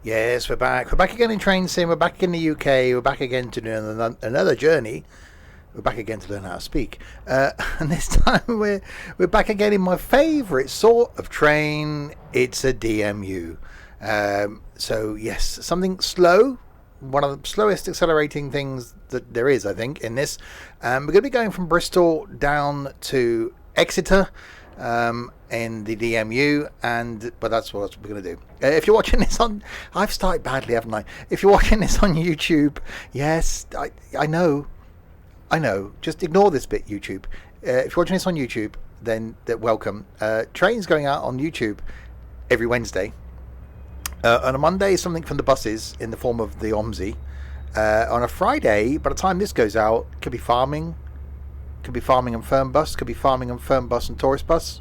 Yes, we're back. We're back again in Train Sim. We're back in the UK. We're back again to do another journey. We're back again to learn how to speak. And this time we're back again in my favourite sort of train. It's a DMU. So yes, something slow. One of the slowest accelerating things that there is, I think, in this. We're going to be going from Bristol down to Exeter. In the DMU, but that's what we're going to do. If you're watching this on, I've started badly, haven't I? If you're watching this on YouTube, yes, I know, just ignore this bit, YouTube. If you're watching this on YouTube, then welcome. Trains going out on YouTube every Wednesday. On a Monday, something from the buses in the form of the OMSI. On a Friday, by the time this goes out, could be farming and firm bus, could be farming and firm bus and tourist bus.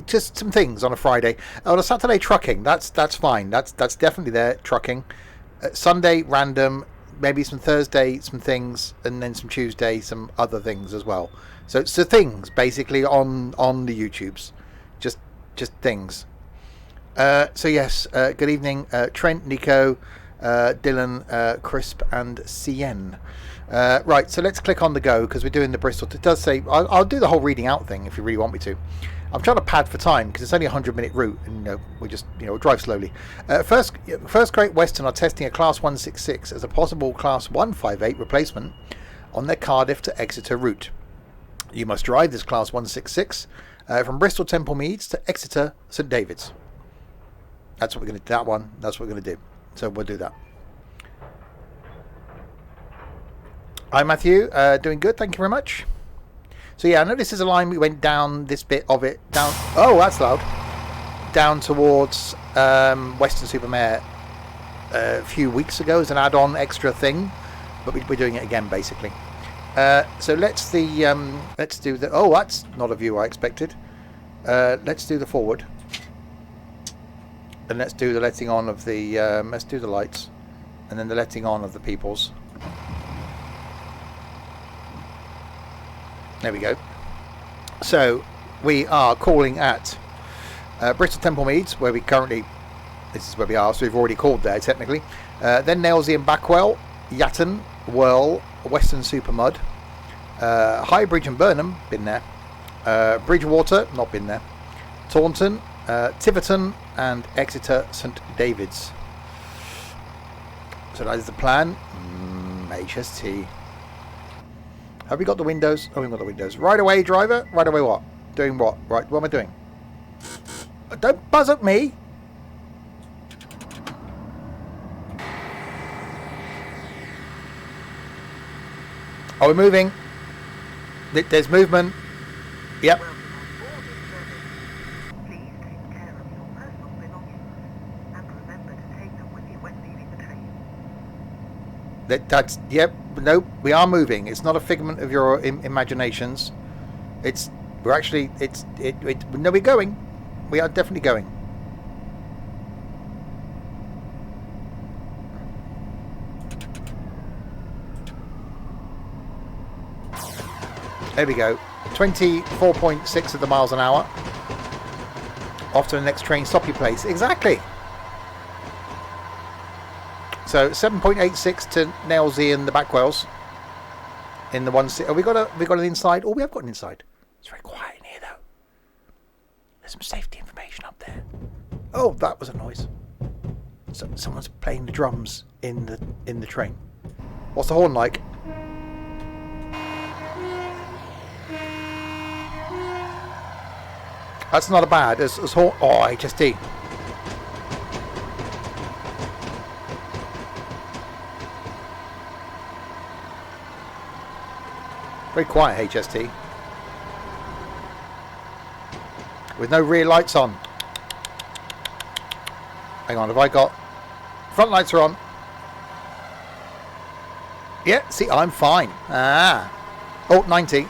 Just some things on a Friday. On a Saturday, trucking. That's fine. That's definitely there. Trucking. Sunday, random. Maybe some Thursday, some things, and then some Tuesday, some other things as well. So things basically on the YouTubes, just things. So yes. Good evening, Trent, Nico, Dylan, Crisp, and CN. Right. So let's click on the go because we're doing the Bristol. It does say I'll do the whole reading out thing if you really want me to. I'm trying to pad for time because it's only a 100-minute route, and we just we'll drive slowly. First Great Western are testing a Class 166 as a possible Class 158 replacement on their Cardiff to Exeter route. You must drive this Class 166 from Bristol Temple Meads to Exeter St David's. That's what we're going to do. That one. That's what we're going to do. So we'll do that. Hi Matthew, doing good. Thank you very much. So yeah, I know this is a line we went down this bit of it down. Oh, that's loud. Down towards Western-super-Mare a few weeks ago as an add-on extra thing, but we're doing it again basically. So let's do the. Oh, that's not a view I expected. Let's do the forward, and let's do the letting on of the. Let's do the lights, and then the letting on of the peoples. There we go. So we are calling at Bristol Temple Meads, where we currently, this is where we are, so we've already called there technically. Then Nailsea and Backwell, Yatton, Whirl, Western-super-Mud, Highbridge and Burnham, been there. Bridgewater, not been there. Taunton, Tiverton, and Exeter St David's. So that is the plan. HST. Have we got the windows? Oh, we've got the windows. Right away, driver. Right away what? Doing what? Right, what am I doing? Don't buzz at me. Oh, we're moving. There's movement. Yep. That's yep. Nope. We are moving. It's not a figment of your imaginations. We're actually. No, we're going. We are definitely going. There we go. 24.6 of the miles an hour. Off to the next train stopping place. Exactly. So 7.86 to Nailsea and the Backwells. In the one. Oh, we got an inside. Oh, we have got an inside. It's very quiet in here though. There's some safety information up there. Oh, that was a noise. So someone's playing the drums in the train. What's the horn like? That's not a bad as horn. Oh, HST. Very quiet HST. With no rear lights on. Hang on, have I got... Front lights are on. Yeah, see, I'm fine. Ah. Oh, 90.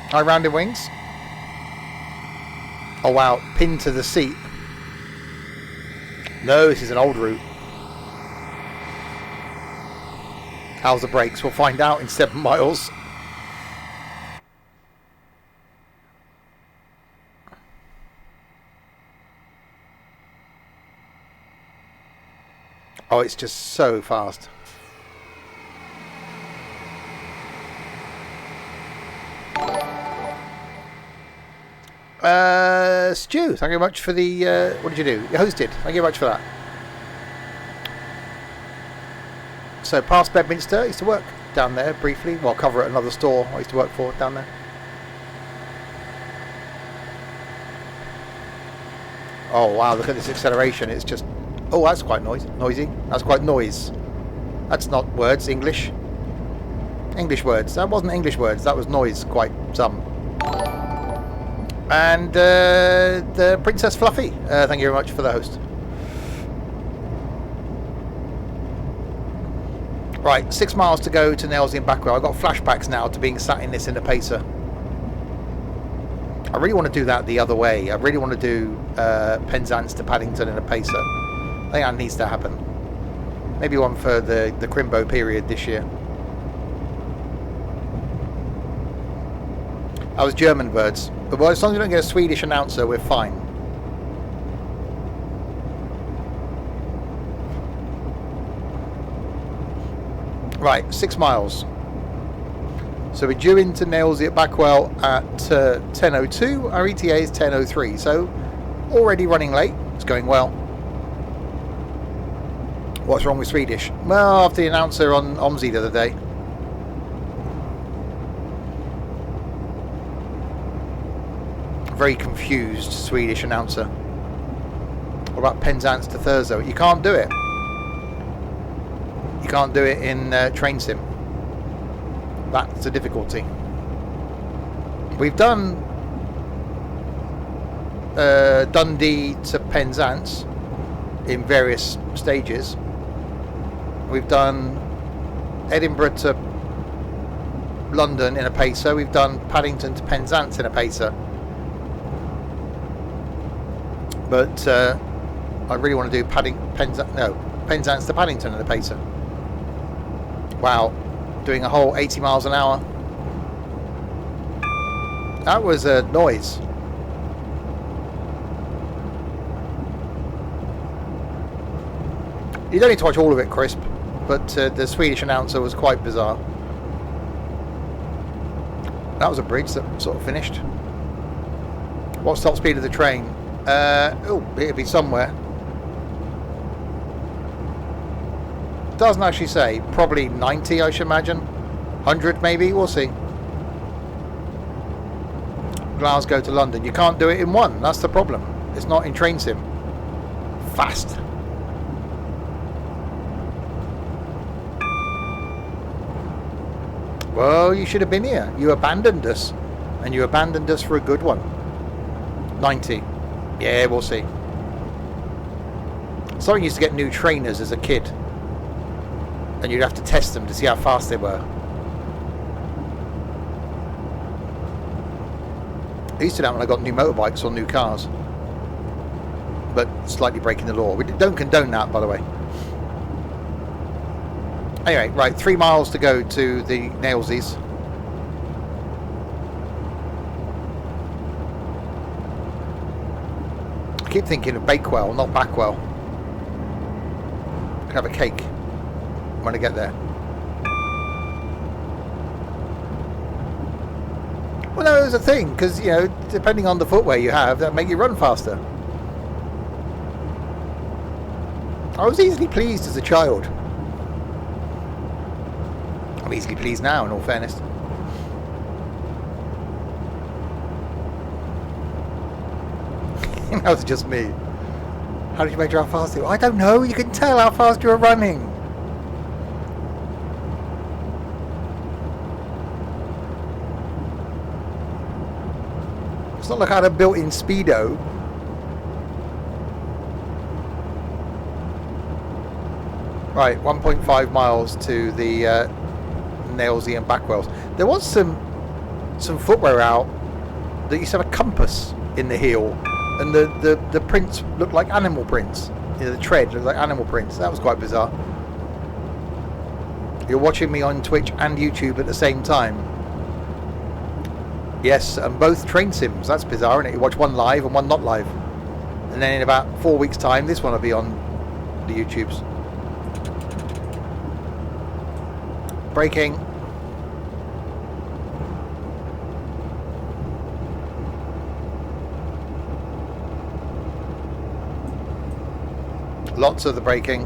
High rounded wings. Oh wow, pinned to the seat. No, this is an old route. How's the brakes? We'll find out in 7 miles. Oh, it's just so fast. Stu, thank you very much for the... what did you do? You hosted. Thank you very much for that. So, past Bedminster. I used to work down there briefly. Well, cover at another store I used to work for down there. Oh, wow, look at this acceleration. It's just... Oh, that's quite noisy. That's quite noise. That's not words, English. English words. That wasn't English words. That was noise, quite some. And the Princess Fluffy. Thank you very much for the host. Right, 6 miles to go to Nailsy and Backwell. I've got flashbacks now to being sat in this in a pacer. I really want to do that the other way. I really want to do Penzance to Paddington in a pacer. I think that needs to happen. Maybe one for the Crimbo period this year. That was German words. But well, as long as we don't get a Swedish announcer, we're fine. Right, 6 miles. So we're due into Nailsy at Backwell at 10:02. Our ETA is 10:03. So already running late. It's going well. What's wrong with Swedish? Well, after the announcer on OMSI the other day. Very confused Swedish announcer. What about Penzance to Thurso? You can't do it. You can't do it in Train Sim. That's the difficulty. We've done Dundee to Penzance in various stages. We've done Edinburgh to London in a pacer. We've done Paddington to Penzance in a pacer. But I really want to do Penzance to Paddington in a pacer. Wow, doing a whole 80 miles an hour. That was a noise. You don't need to watch all of it, Crisp, but the Swedish announcer was quite bizarre. That was a bridge that sort of finished. What's top speed of the train? It'll be somewhere. Doesn't actually say. Probably 90, I should imagine. 100 maybe. We'll see. Glasgow to London. You can't do it in one. That's the problem. It's not in Train Sim. Fast. Well, you should have been here. You abandoned us. And you abandoned us for a good one. 90. Yeah, we'll see. Someone used to get new trainers as a kid. And you'd have to test them to see how fast they were. I used to do that when I got new motorbikes or new cars. But slightly breaking the law. We don't condone that, by the way. Anyway, right, 3 miles to go to the Nailsies. I keep thinking of Bakewell, not Backwell. Can have a cake when I get there. Well, no, there's a thing, because, you know, depending on the footwear you have, that'll make you run faster. I was easily pleased as a child. I'm easily pleased now, in all fairness. That was just me. How did you measure how fast you were? I don't know. You can tell how fast you were running. It's not like I had a built-in speedo. Right, 1.5 miles to the Nailsy and Backwells. There was some footwear out that used to have a compass in the heel, and the prints looked like animal prints. You know, the tread looked like animal prints. That was quite bizarre. You're watching me on Twitch and YouTube at the same time. Yes, and both train sims. That's bizarre, isn't it? You watch one live and one not live. And then in about 4 weeks' time, this one will be on the YouTubes. Braking. Lots of the braking.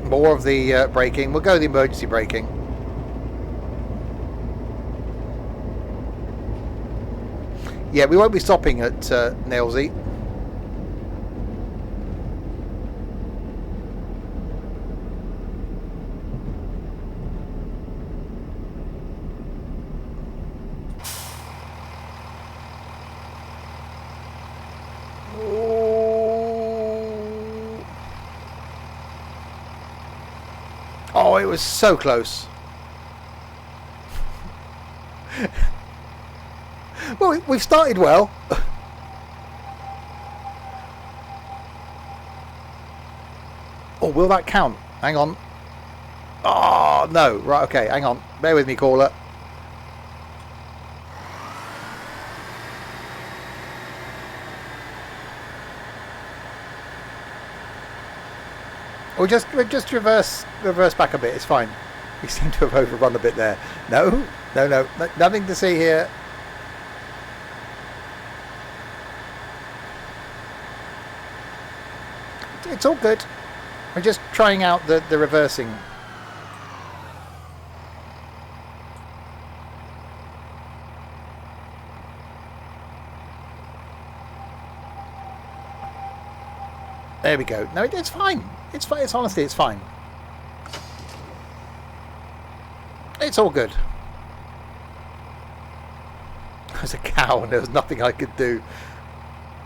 More of the braking. We'll go the emergency braking. Yeah, we won't be stopping at Nailsy. Oh, it was so close. Well, we've started well. Oh, will that count? Hang on. Oh, no. Right, okay, hang on. Bear with me, caller. We'll just reverse back a bit. It's fine. We seem to have overrun a bit there. No, nothing to see here. It's all good. I'm just trying out the reversing. There we go. No, it's fine. It's fine. It's honestly, it's fine. It's all good. There's a cow and there was nothing I could do.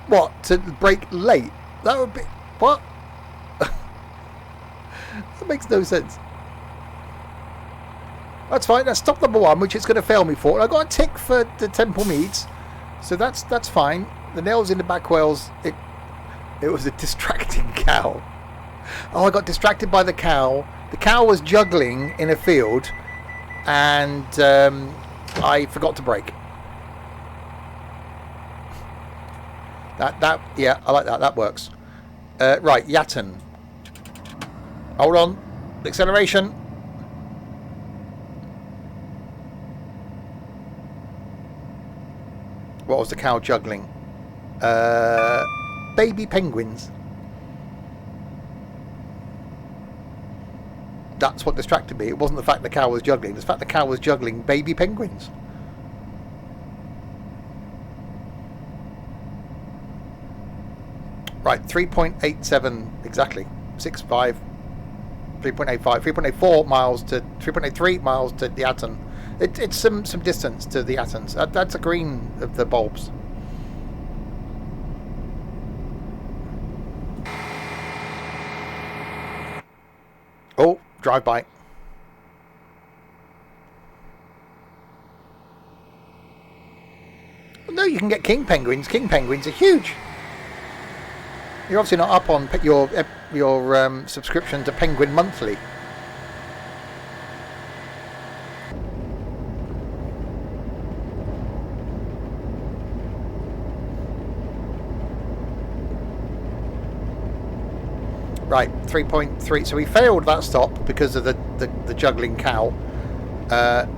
What? To brake late? That would be... What? That makes no sense. That's fine. That's stop number one, which it's going to fail me for. I got a tick for the Temple Meads, so that's fine. The nails in the back wheels. It was a distracting cow. Oh, I got distracted by the cow. The cow was juggling in a field, and I forgot to brake. Yeah, I like that. That works. Right, Yatton. Hold on. Acceleration. What was the cow juggling? Baby penguins. That's what distracted me. It wasn't the fact the cow was juggling. It was the fact the cow was juggling baby penguins. Right, 3.87 exactly. 65, 3.85, 3.84 miles to 3.83 miles to the Yatton. It's some distance to the Yattons. That's the green of the bulbs. Oh, drive by. Well, no, you can get king penguins. King penguins are huge. You're obviously not up on your subscription to Penguin Monthly. Right, 3.3. So we failed that stop because of the juggling cow.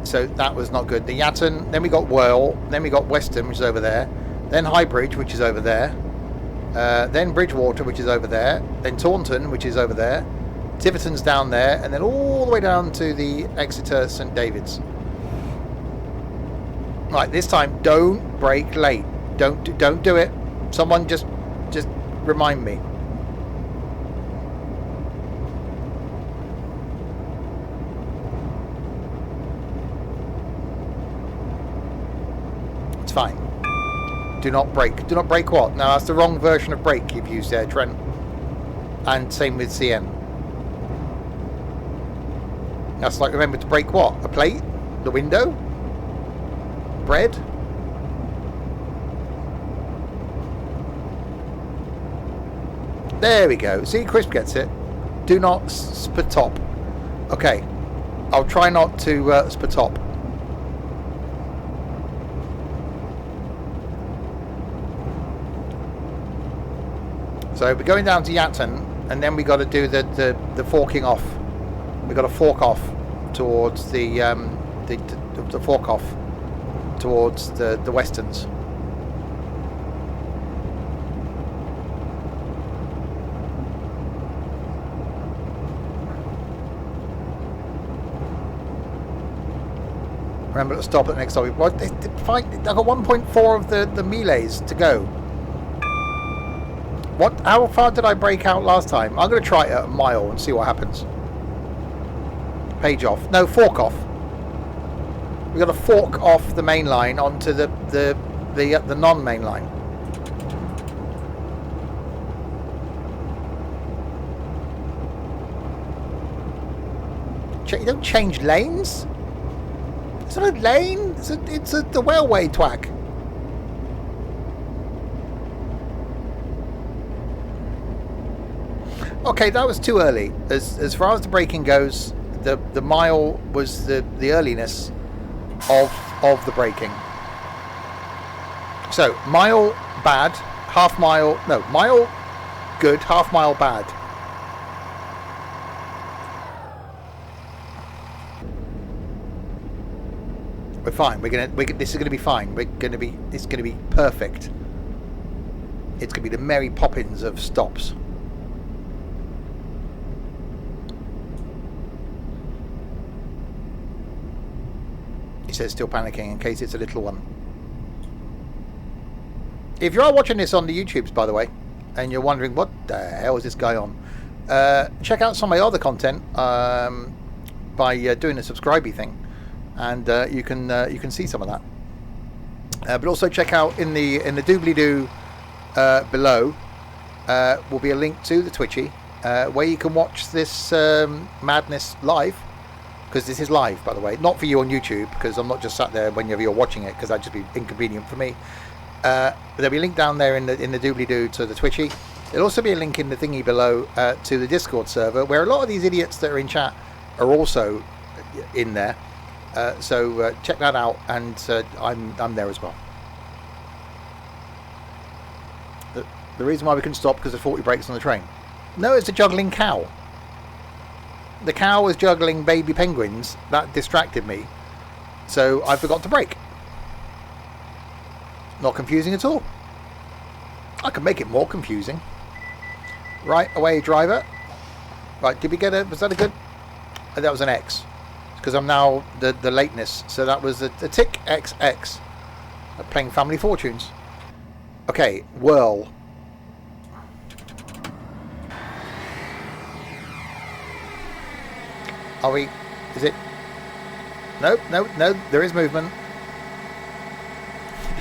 So that was not good. The Yatton, then we got Whirl, then we got Weston, which is over there, then Highbridge, which is over there, then Bridgewater, which is over there, then Taunton, which is over there, Tiverton's down there, and then all the way down to the Exeter St David's. Right, this time don't brake late. Don't do it. Someone just remind me. Fine. Do not brake. Do not brake what? No, that's the wrong version of brake you've used there, Trent. And same with CN. That's like, remember to brake what? A plate? The window? Bread? There we go. See, Crisp gets it. Do not spatop. Okay. I'll try not to spatop. So we're going down to Yatton, and then we got to do the forking off. We got to fork off towards the fork off towards the Westerns. Remember to stop at the next stop. I've got 1.4 of the melees to go. How far did I break out last time? I'm going to try it at a mile and see what happens. Page off. No, fork off. We've got to fork off the main line onto the non-main line. You don't change lanes? It's not a lane. It's the railway track. Okay, that was too early. As far as the braking goes, the mile was the earliness of the braking. So mile bad, half mile mile good, half mile bad. We're fine. This is gonna be fine. It's gonna be perfect. It's gonna be the Mary Poppins of stops. He says still panicking in case it's a little one. If you are watching this on the YouTubes, by the way, and you're wondering what the hell is this guy on, check out some of my other content by doing the subscribey thing. And you can see some of that, but also check out in the doobly-doo below will be a link to the Twitchy where you can watch this madness live, because this is live, by the way, not for you on YouTube, because I'm not just sat there whenever you're watching it, because that'd just be inconvenient for me. There'll be a link down there in the doobly-doo to the Twitchy. There'll also be a link in the thingy below to the Discord server, where a lot of these idiots that are in chat are also in there. So check that out, and I'm there as well. The reason why we couldn't stop because of 40 brakes on the train. No, it's a juggling cow. The cow was juggling baby penguins. That distracted me, so I forgot to brake. Not confusing at all. I can make it more confusing. Right away, driver. Right, did we get was that a good? Oh, that was an X. Because I'm now the lateness, so that was a tick XX. Playing Family Fortunes. Okay, whirl. Are we? Is it? No, there is movement.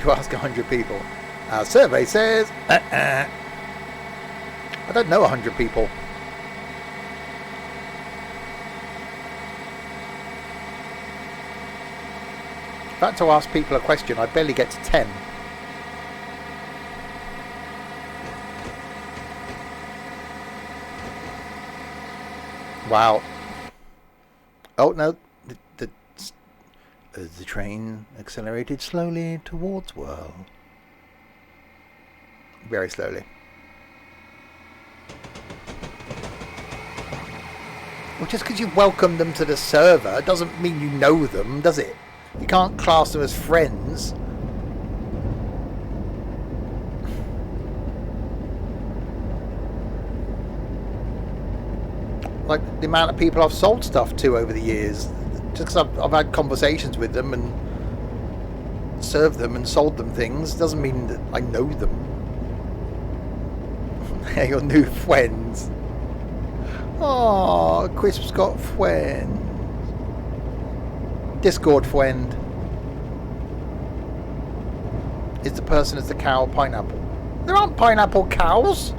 You ask 100 people. Our survey says, I don't know 100 people. If I had to ask people a question, I barely get to 10. Wow. Oh no, the train accelerated slowly towards Whirl. Very slowly. Well, just because you welcome them to the server doesn't mean you know them, does it? You can't class them as friends. Like the amount of people I've sold stuff to over the years, just because I've had conversations with them and served them and sold them things, doesn't mean that I know them. They're your new friends. Oh, Crisp's got friends. Discord friend. Is the person as the cow pineapple? There aren't pineapple cows.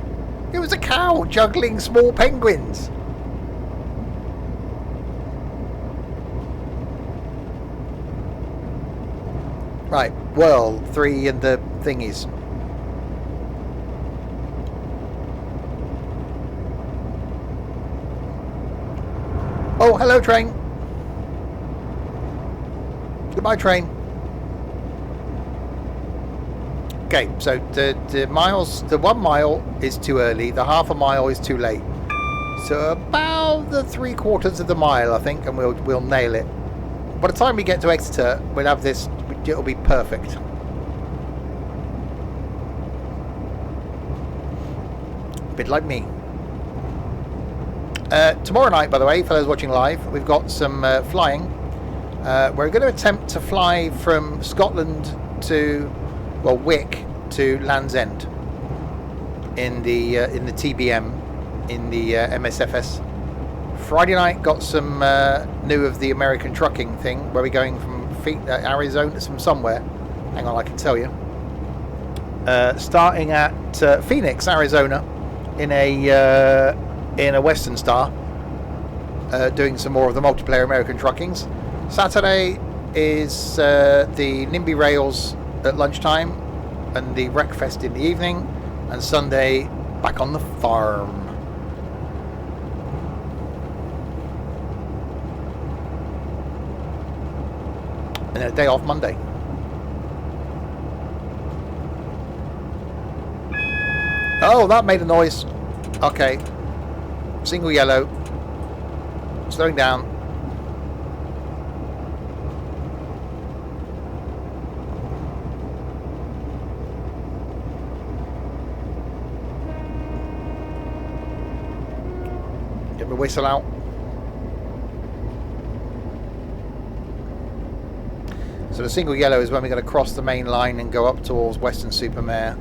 It was a cow juggling small penguins. Right, Whirl 3 and the thingies. Oh, hello train. Goodbye train. Okay, so the 1 mile is too early, the half a mile is too late. So about the 3/4 of the mile, I think, and we'll nail it. By the time we get to Exeter, we'll have this. It'll be perfect. A bit like me. Tomorrow night, by the way, for those watching live, we've got some flying. We're going to attempt to fly from Scotland to, well, Wick to Land's End in the TBM in the MSFS. Friday night got some new of the American trucking thing, where we're going from Arizona, from somewhere. Hang on, I can tell you. Starting at Phoenix, Arizona, in a Western Star, doing some more of the multiplayer American truckings. Saturday is the NIMBY Rails at lunchtime and the Wreckfest in the evening, and Sunday back on the farm. And a day off Monday. Oh, that made a noise. Okay. Single yellow. Slowing down. Get my whistle out. So the single yellow is when we're going to cross the main line and go up towards Weston-super-Mare.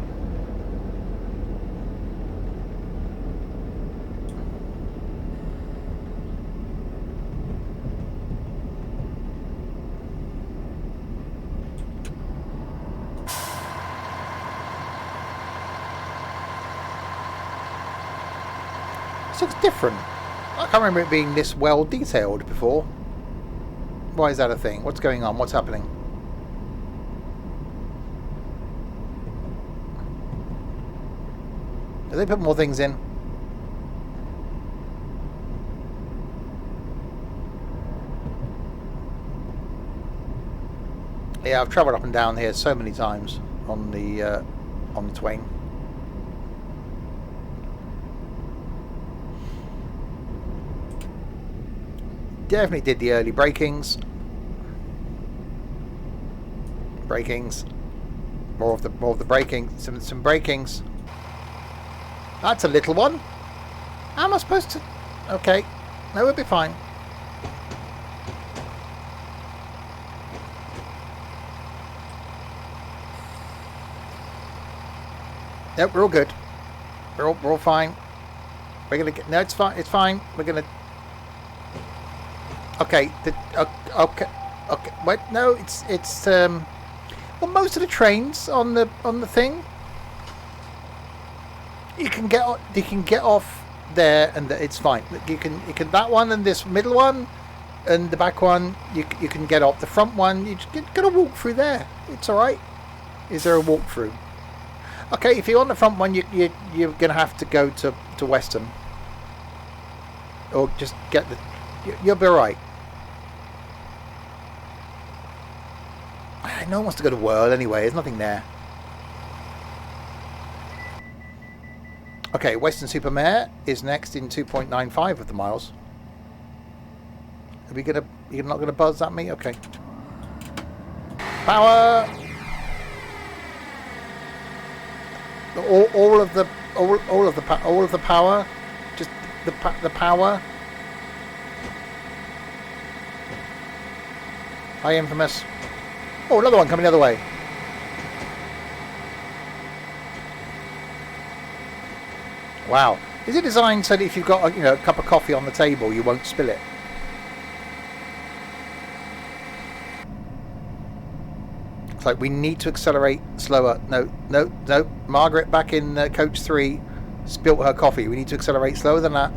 This looks different. I can't remember it being this well detailed before. Why is that a thing? What's going on? What's happening? Do they put more things in? Yeah, I've travelled up and down here so many times on the Twain. Definitely did the early brakings. More of the braking. Some brakings. That's a little one. How am I supposed to? Okay, no, we'll be fine. Yep, we're all good. We're all fine. We're gonna get. No, it's fine. It's fine. We're gonna. Okay. Okay. Wait. No, it's. Well, most of the trains on the thing. You can get off there, and it's fine. You can that one and this middle one, and the back one. You can get off. The front one, you just gotta walk through there. It's all right. Is there a walk through? Okay, if you're on the front one, you're gonna have to go to Western, or just get the. You'll be all right. No one wants to go to World anyway. There's nothing there. Okay, Weston-super-Mare is next in 2.95 of the miles. You're not gonna buzz at me? Okay. Power. All of the power. Just the power. Hi, Infamous. Oh, another one coming the other way. Wow. Is it designed so that if you've got a cup of coffee on the table, you won't spill it? It's like we need to accelerate slower. No. Margaret back in coach 3 spilt her coffee. We need to accelerate slower than that.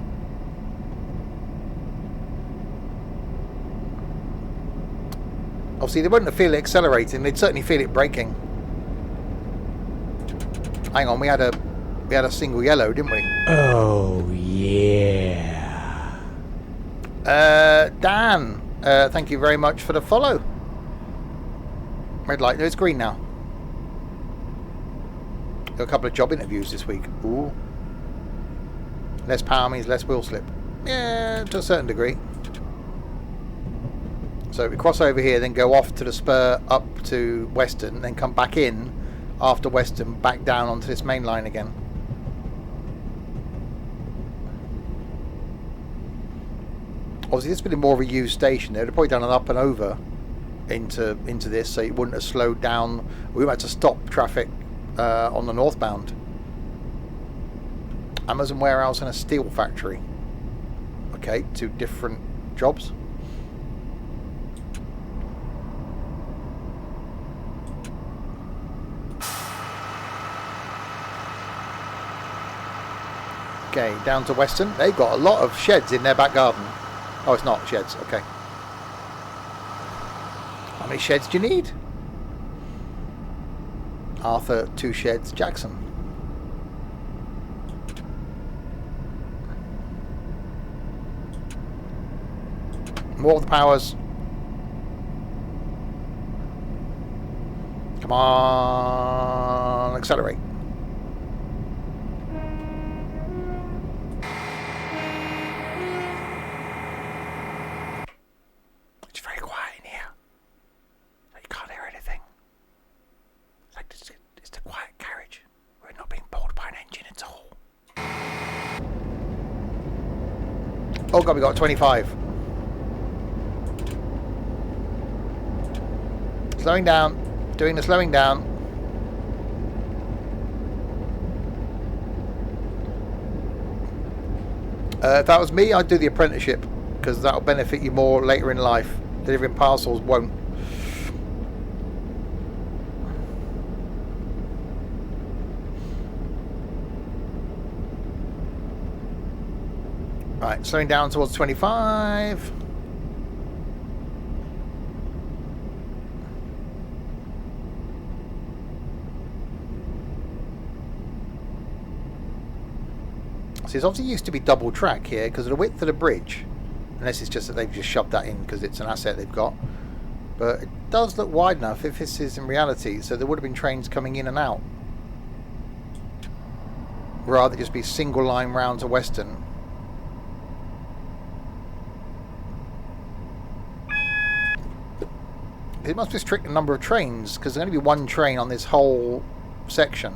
Obviously, they wouldn't feel it accelerating. They'd certainly feel it braking. Hang on, we had a single yellow, didn't we? Oh yeah. Dan, thank you very much for the follow. Red light. No, it's green now. Got a couple of job interviews this week. Ooh. Less power means less wheel slip. Yeah, to a certain degree. So we cross over here, then go off to the spur up to Western, then come back in after Western, back down onto this main line again. Obviously, this would be more of a used station. They'd have probably done an up and over into this, so it wouldn't have slowed down. We had to stop traffic on the northbound. Amazon warehouse and a steel factory. Okay, 2 different jobs. Okay, down to Western. They've got a lot of sheds in their back garden. Oh, it's not sheds. Okay. How many sheds do you need? Arthur, 2 sheds. Jackson. More of the powers. Come on. Accelerate. It's very quiet in here. You can't hear anything. It's like it's a quiet carriage. We're not being pulled by an engine at all. Oh god, we got 25. Slowing down. Doing the slowing down. If that was me, I'd do the apprenticeship, because that'll benefit you more later in life. Delivering parcels won't. Right, slowing down towards 25. So it's obviously used to be double track here because of the width of the bridge. Unless it's just that they've just shoved that in because it's an asset they've got. But it does look wide enough if this is in reality. So there would have been trains coming in and out. Rather than just be single line round to Western. It must restrict the number of trains because there's going to be 1 train on this whole section.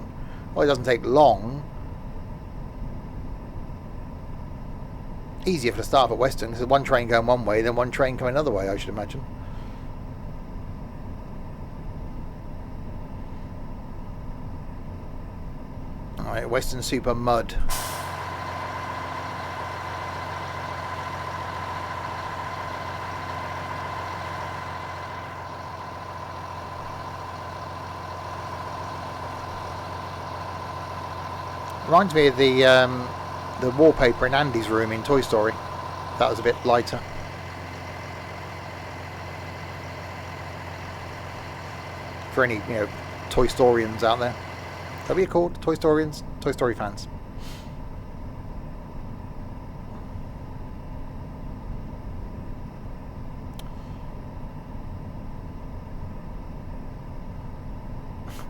Well, it doesn't take long. Easier for the staff at Western because there's 1 train going one way, then 1 train coming another way, I should imagine. Alright, Western Super Mud. Reminds me of the wallpaper in Andy's room in Toy Story. That was a bit lighter. For any, Toy Storians out there. Is that what you're called? Toy Storians? Toy Story fans.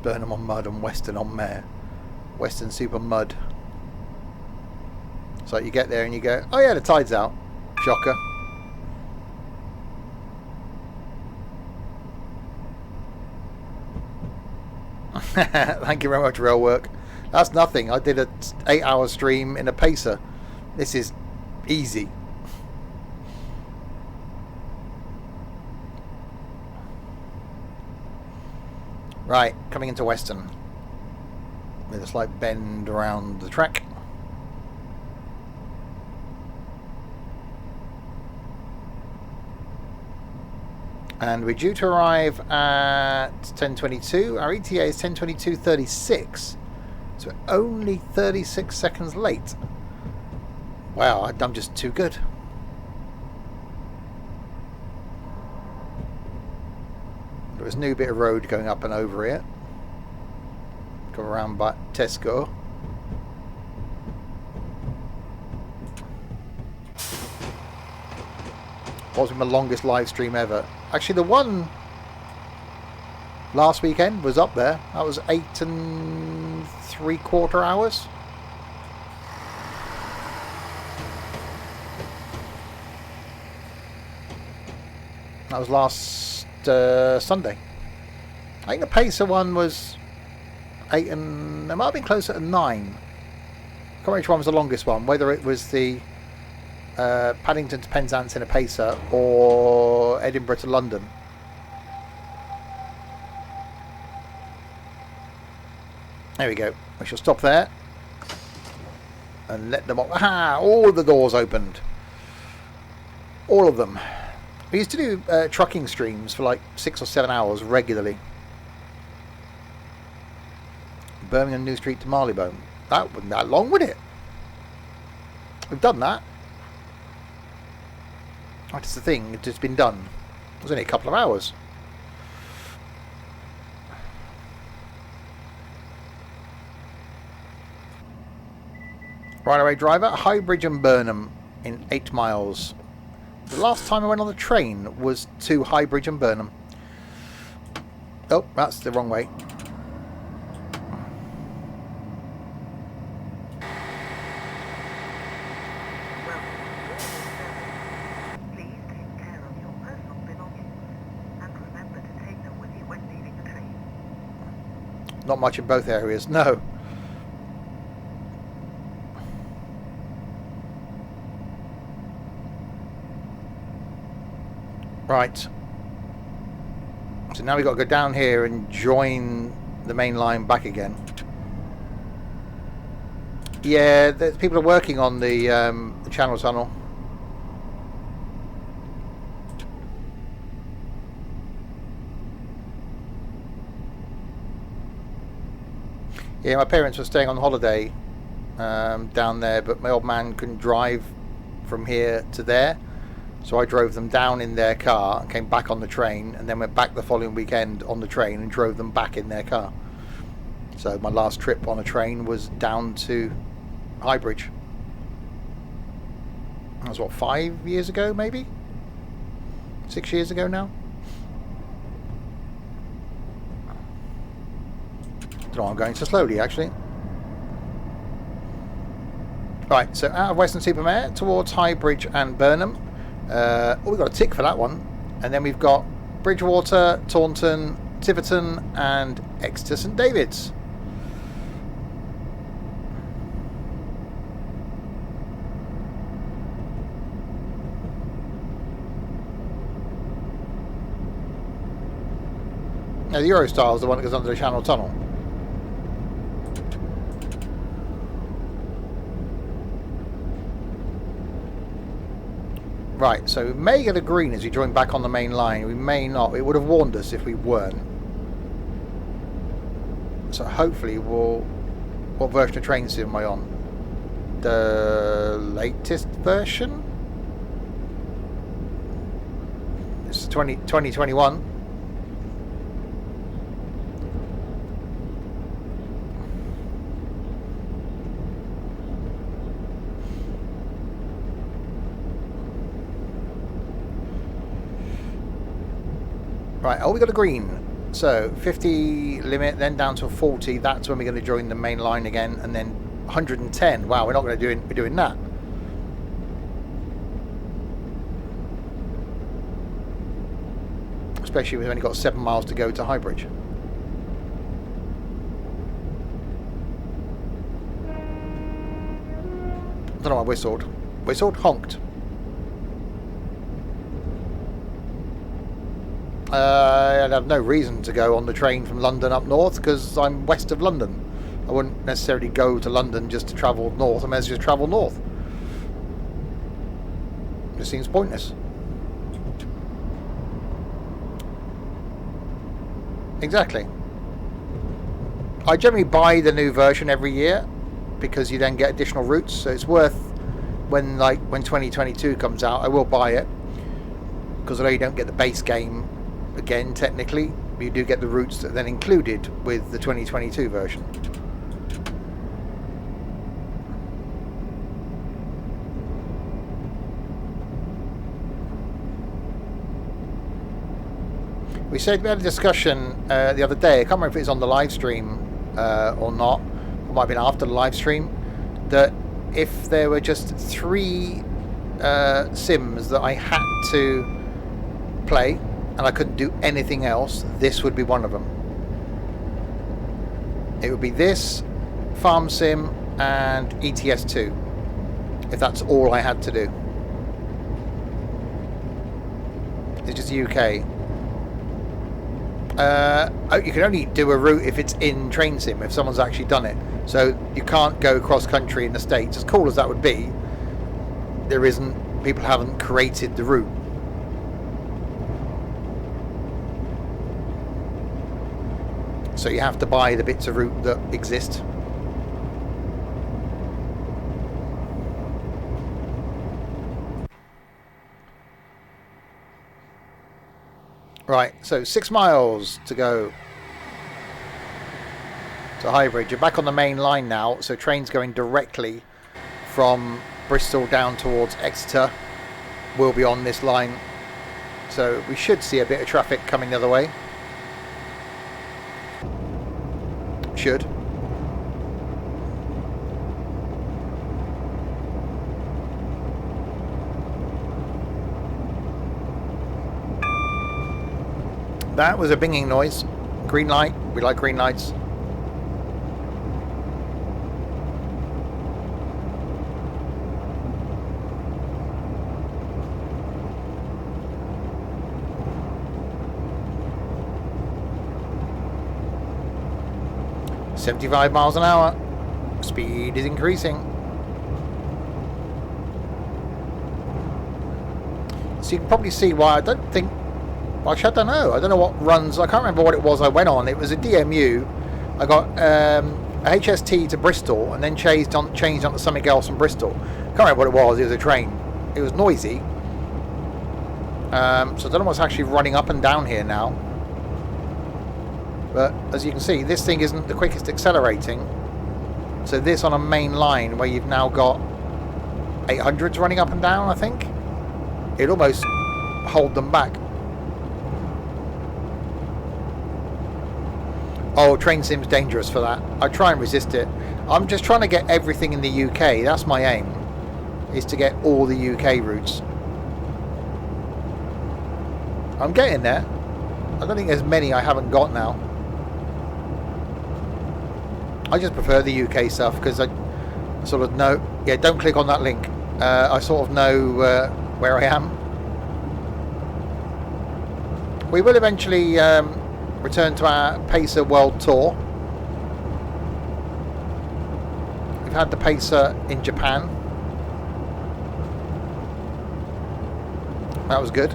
Burnham on Mud and Western on Mare. Western Super Mud. So you get there and you go, oh yeah, the tide's out. Shocker. Thank you very much, Rail Work. That's nothing. I did a 8-hour stream in a pacer. This is easy. Right, coming into Western. With a slight bend around the track. And we're due to arrive at 10:22. Our ETA is 10:22:36. So we're only 36 seconds late. Wow, I'm just too good. There's a new bit of road going up and over here. Come around by Tesco. What was my longest live stream ever? Actually, the one last weekend was up there. That was 8 and 3/4 hours. That was last Sunday. I think the Pacer one was 8 and... It might have been closer to 9. I can't remember which one was the longest one. Whether it was the Paddington to Penzance in a Pacer or Edinburgh to London. There we go. We shall stop there. And let them... Aha! All of the doors opened. All of them. We used to do trucking streams for like 6 or 7 hours regularly. Birmingham New Street to Marylebone. That wasn't that long, would it? We've done that. That's the thing. It's just been done. It was only a couple of hours. Right away, driver. Highbridge and Burnham in 8 miles. The last time I went on the train was to Highbridge and Burnham. Oh, that's the wrong way. Please take care of your personal belongings and remember to take them with you when leaving the train. Not much in both areas, no. Right. So now we've got to go down here and join the main line back again. Yeah, people are working on the Channel Tunnel. Yeah, my parents were staying on holiday down there, but my old man couldn't drive from here to there. So I drove them down in their car and came back on the train, and then went back the following weekend on the train and drove them back in their car. So my last trip on a train was down to Highbridge. That was what, 5 years ago maybe? 6 years ago now? Don't know, I'm going so slowly actually. Right, so out of Weston-super-Mare towards Highbridge and Burnham. We've got a tick for that one. And then we've got Bridgewater, Taunton, Tiverton and Exeter St David's. Now the Eurostar is the one that goes under the Channel Tunnel. Right, so we may get a green as we join back on the main line. We may not. It would have warned us if we weren't. So hopefully we'll... What version of train sim am I on? The latest version? It's 2021. Right, oh, we got a green. So 50 limit, then down to 40. That's when we're going to join the main line again, and then 110. Wow, we're not going to be doing that. Especially we've only got 7 miles to go to Highbridge. I don't know why I whistled. Whistled? Honked. I'd have no reason to go on the train from London up north because I'm west of London. I wouldn't necessarily go to London just to travel north. I may as well just travel north. It seems pointless. Exactly. I generally buy the new version every year because you then get additional routes, so it's worth when 2022 comes out. I will buy it because although you don't get the base game again technically, you do get the routes that are then included with the 2022 version. We had a discussion the other day. I can't remember if it was on the live stream or not, or might have been after the live stream, that if there were just 3 sims that I had to play and I couldn't do anything else, this would be one of them. It would be this, Farm Sim, and ETS2, if that's all I had to do. It's just UK. You can only do a route if it's in Train Sim, if someone's actually done it. So you can't go cross country in the States. As cool as that would be, people haven't created the route. So you have to buy the bits of route that exist. Right, so 6 miles to go to Highbridge. You're back on the main line now, so trains going directly from Bristol down towards Exeter will be on this line. So we should see a bit of traffic coming the other way. Should. That was a binging noise. Green light. We like green lights. .75 miles an hour. Speed is increasing. So you can probably see why I don't think... Well, actually, I don't know. I don't know what runs. I can't remember what it was I went on. It was a DMU. I got a HST to Bristol and then changed onto something else from Bristol. Can't remember what it was. It was a train. It was noisy. So I don't know what's actually running up and down here now. But as you can see, this thing isn't the quickest accelerating. So this on a main line where you've now got 800s running up and down, I think, it'd almost hold them back. Oh, Train Sim's dangerous for that. I try and resist it. I'm just trying to get everything in the UK. That's my aim, is to get all the UK routes. I'm getting there. I don't think there's many I haven't got now. I just prefer the UK stuff because I sort of know... Yeah, don't click on that link. I sort of know where I am. We will eventually... return to our Pacer World Tour. We've had the Pacer in Japan. That was good.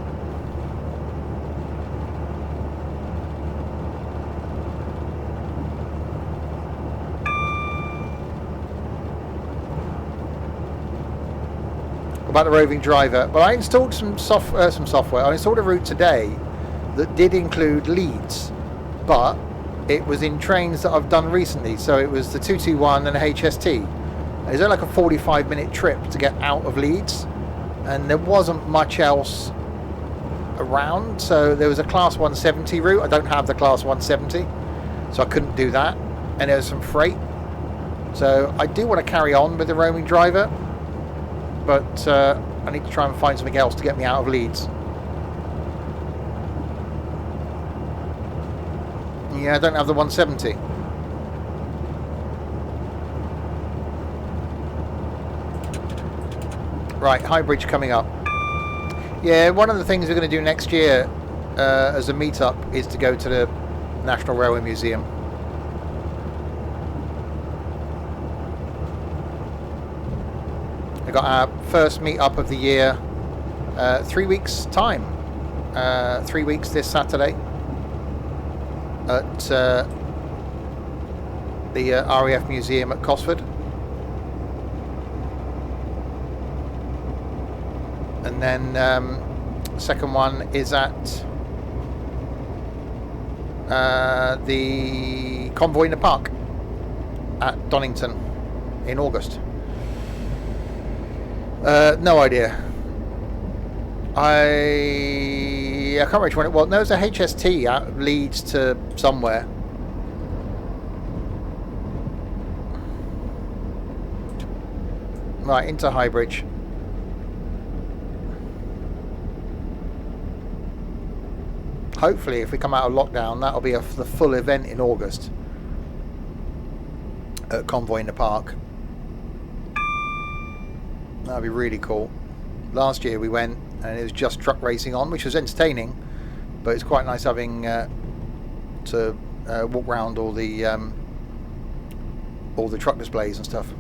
About the roving driver, but I installed some software. I installed a route today that did include Leeds, but it was in trains that I've done recently. So it was the 221 and a HST. It was only like a 45-minute trip to get out of Leeds, and there wasn't much else around. So there was a Class 170 route. I don't have the Class 170, so I couldn't do that. And there was some freight. So I do want to carry on with the roaming driver, but I need to try and find something else to get me out of Leeds. Yeah, I don't have the 170. Right, Highbridge coming up. Yeah, one of the things we're going to do next year as a meet-up is to go to the National Railway Museum. We got our first meet-up of the year, 3 weeks' time. 3 weeks this Saturday at the RAF Museum at Cosford. And then second one is at the Convoy in the Park at Donington in August. No idea. I can't remember which one it was. No, it was a HST out Leeds to somewhere. Right, into Highbridge. Hopefully, if we come out of lockdown, that'll be the full event in August at Convoy in the Park. That'll be really cool. Last year we went and it was just truck racing on, which was entertaining, but it's quite nice having to walk around all the truck displays and stuff.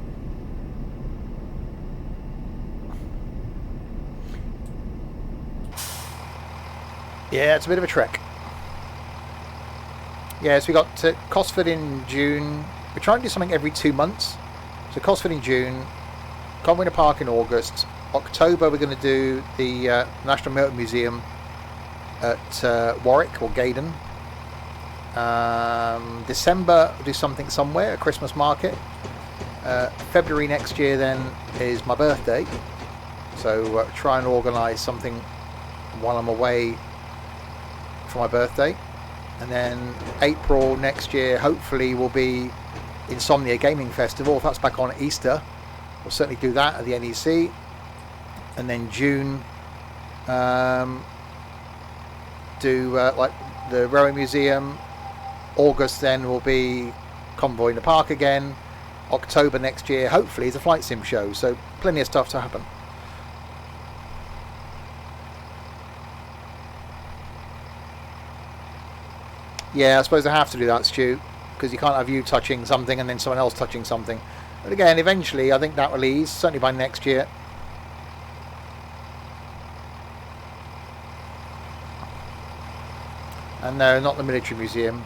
Yeah, it's a bit of a trek. Yeah, so we got to Cosford in June. We're trying to do something every 2 months. So Cosford in June, Convoy in the Park in August. October we're going to do the National Motor Museum at Warwick or Gaydon. December we'll do something somewhere, a Christmas market. February next year then is my birthday. So try and organise something while I'm away for my birthday. And then April next year hopefully will be Insomnia Gaming Festival. If that's back on at Easter, we'll certainly do that at the NEC. And then June do like the Rowing Museum. August then will be Convoy in the Park again. October next year hopefully is a flight sim show, so plenty of stuff to happen. Yeah, I suppose I have to do that, Stu, because you can't have you touching something and then someone else touching something. But again, eventually I think that will ease, certainly by next year. And no, not the military museum.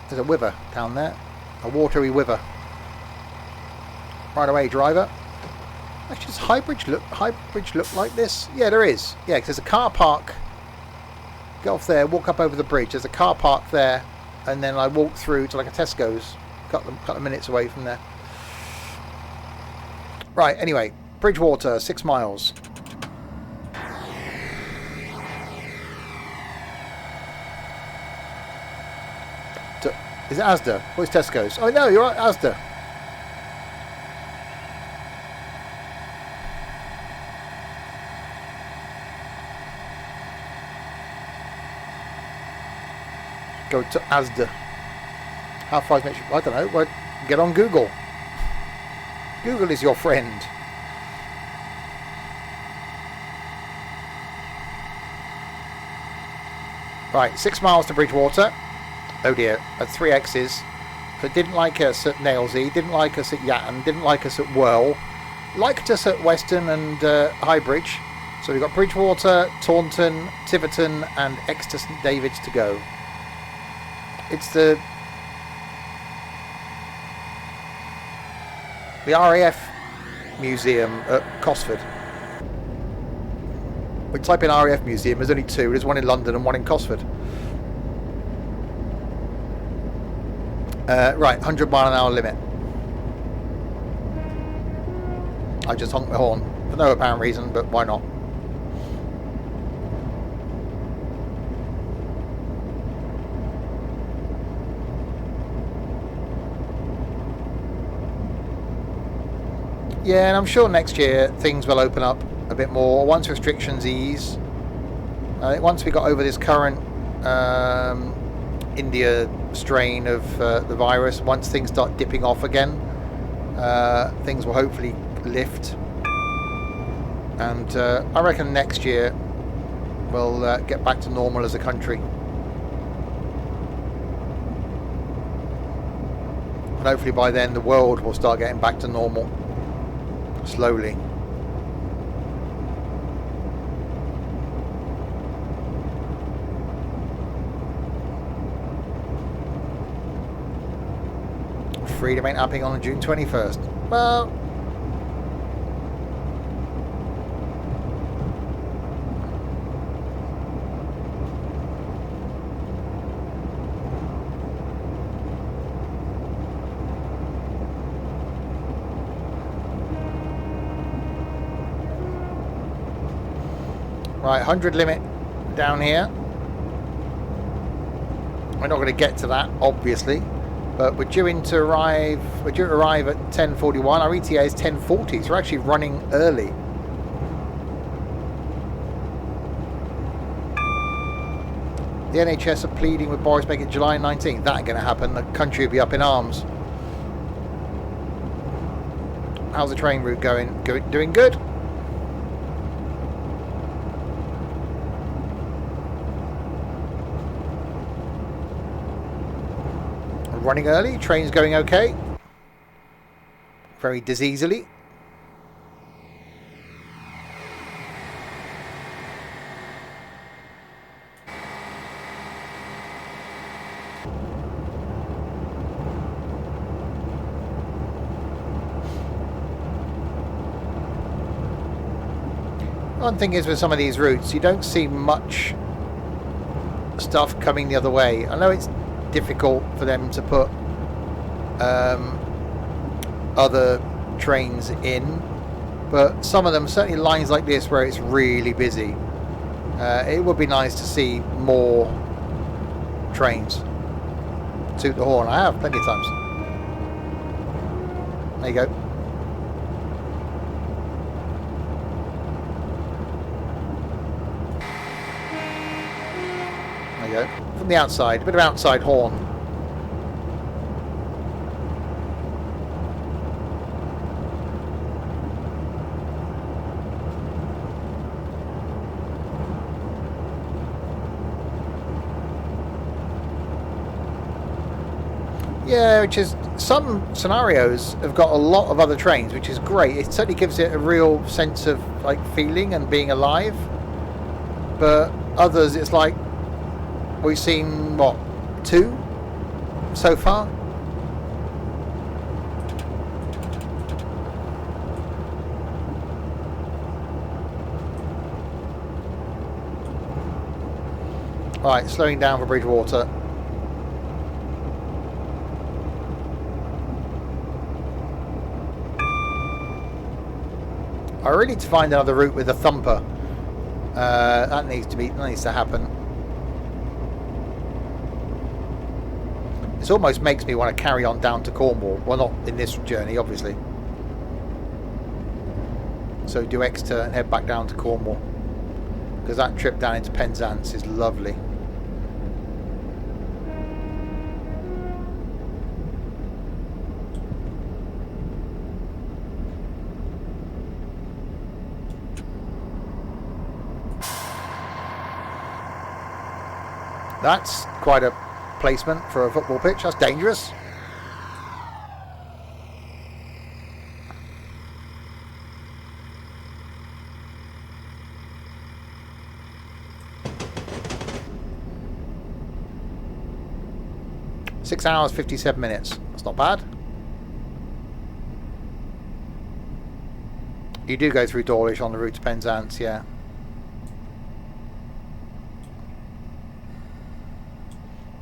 There's a river down there, a watery river. Right away, driver. Actually, does Highbridge look like this? Yeah, there is. Yeah, because there's a car park. Get off there, walk up over the bridge. There's a car park there, and then I walk through to like a Tesco's, a couple of minutes away from there. Right. Anyway, Bridgewater, 6 miles. Is it Asda? Or is Tesco's? Oh no, you're right, Asda. Go to Asda. How far is next? I don't know. Well, get on Google. Google is your friend. Right, 6 miles to Bridgewater. Oh dear, at 3 X's. So didn't like us at Nailsea, didn't like us at Yatton, didn't like us at Whirl, liked us at Weston and Highbridge. So we've got Bridgewater, Taunton, Tiverton and Exeter St David's to go. It's the RAF Museum at Cosford. We type in RAF Museum, there's only 2. There's one in London and one in Cosford. Right, 100-mile-an-hour limit. I just honked my horn for no apparent reason, but why not? Yeah, and I'm sure next year things will open up a bit more once restrictions ease. Once we got over this current India strain of the virus, once things start dipping off again, things will hopefully lift, and I reckon next year we'll get back to normal as a country, and hopefully by then the world will start getting back to normal slowly. Freedom ain't happening on June 21st. Well, right, 100 limit down here. We're not going to get to that, obviously. But we're due to arrive at 10:41. Our ETA is 10:40, so we're actually running early. The NHS are pleading with Boris, make it July 19th. That ain't going to happen. The country will be up in arms. How's the train route going? Doing good? Running early. Train's going okay. Very diseasily. One thing is with some of these routes, you don't see much stuff coming the other way. I know it's difficult for them to put other trains in, but some of them, certainly lines like this where it's really busy, it would be nice to see more trains. Toot the horn. I have plenty of times. There you go. From the outside, a bit of outside horn. Yeah, which is, some scenarios have got a lot of other trains, which is great. It certainly gives it a real sense of like feeling and being alive. But others, it's like, we've seen, what, 2 so far? Right, slowing down for Bridgewater. I really need to find another route with a thumper. That needs to happen. This almost makes me want to carry on down to Cornwall. Well, not in this journey, obviously. So do Exeter and head back down to Cornwall, because that trip down into Penzance is lovely. That's quite a placement for a football pitch. That's dangerous. Six hours, 57 minutes. That's not bad. You do go through Dawlish on the route to Penzance, yeah.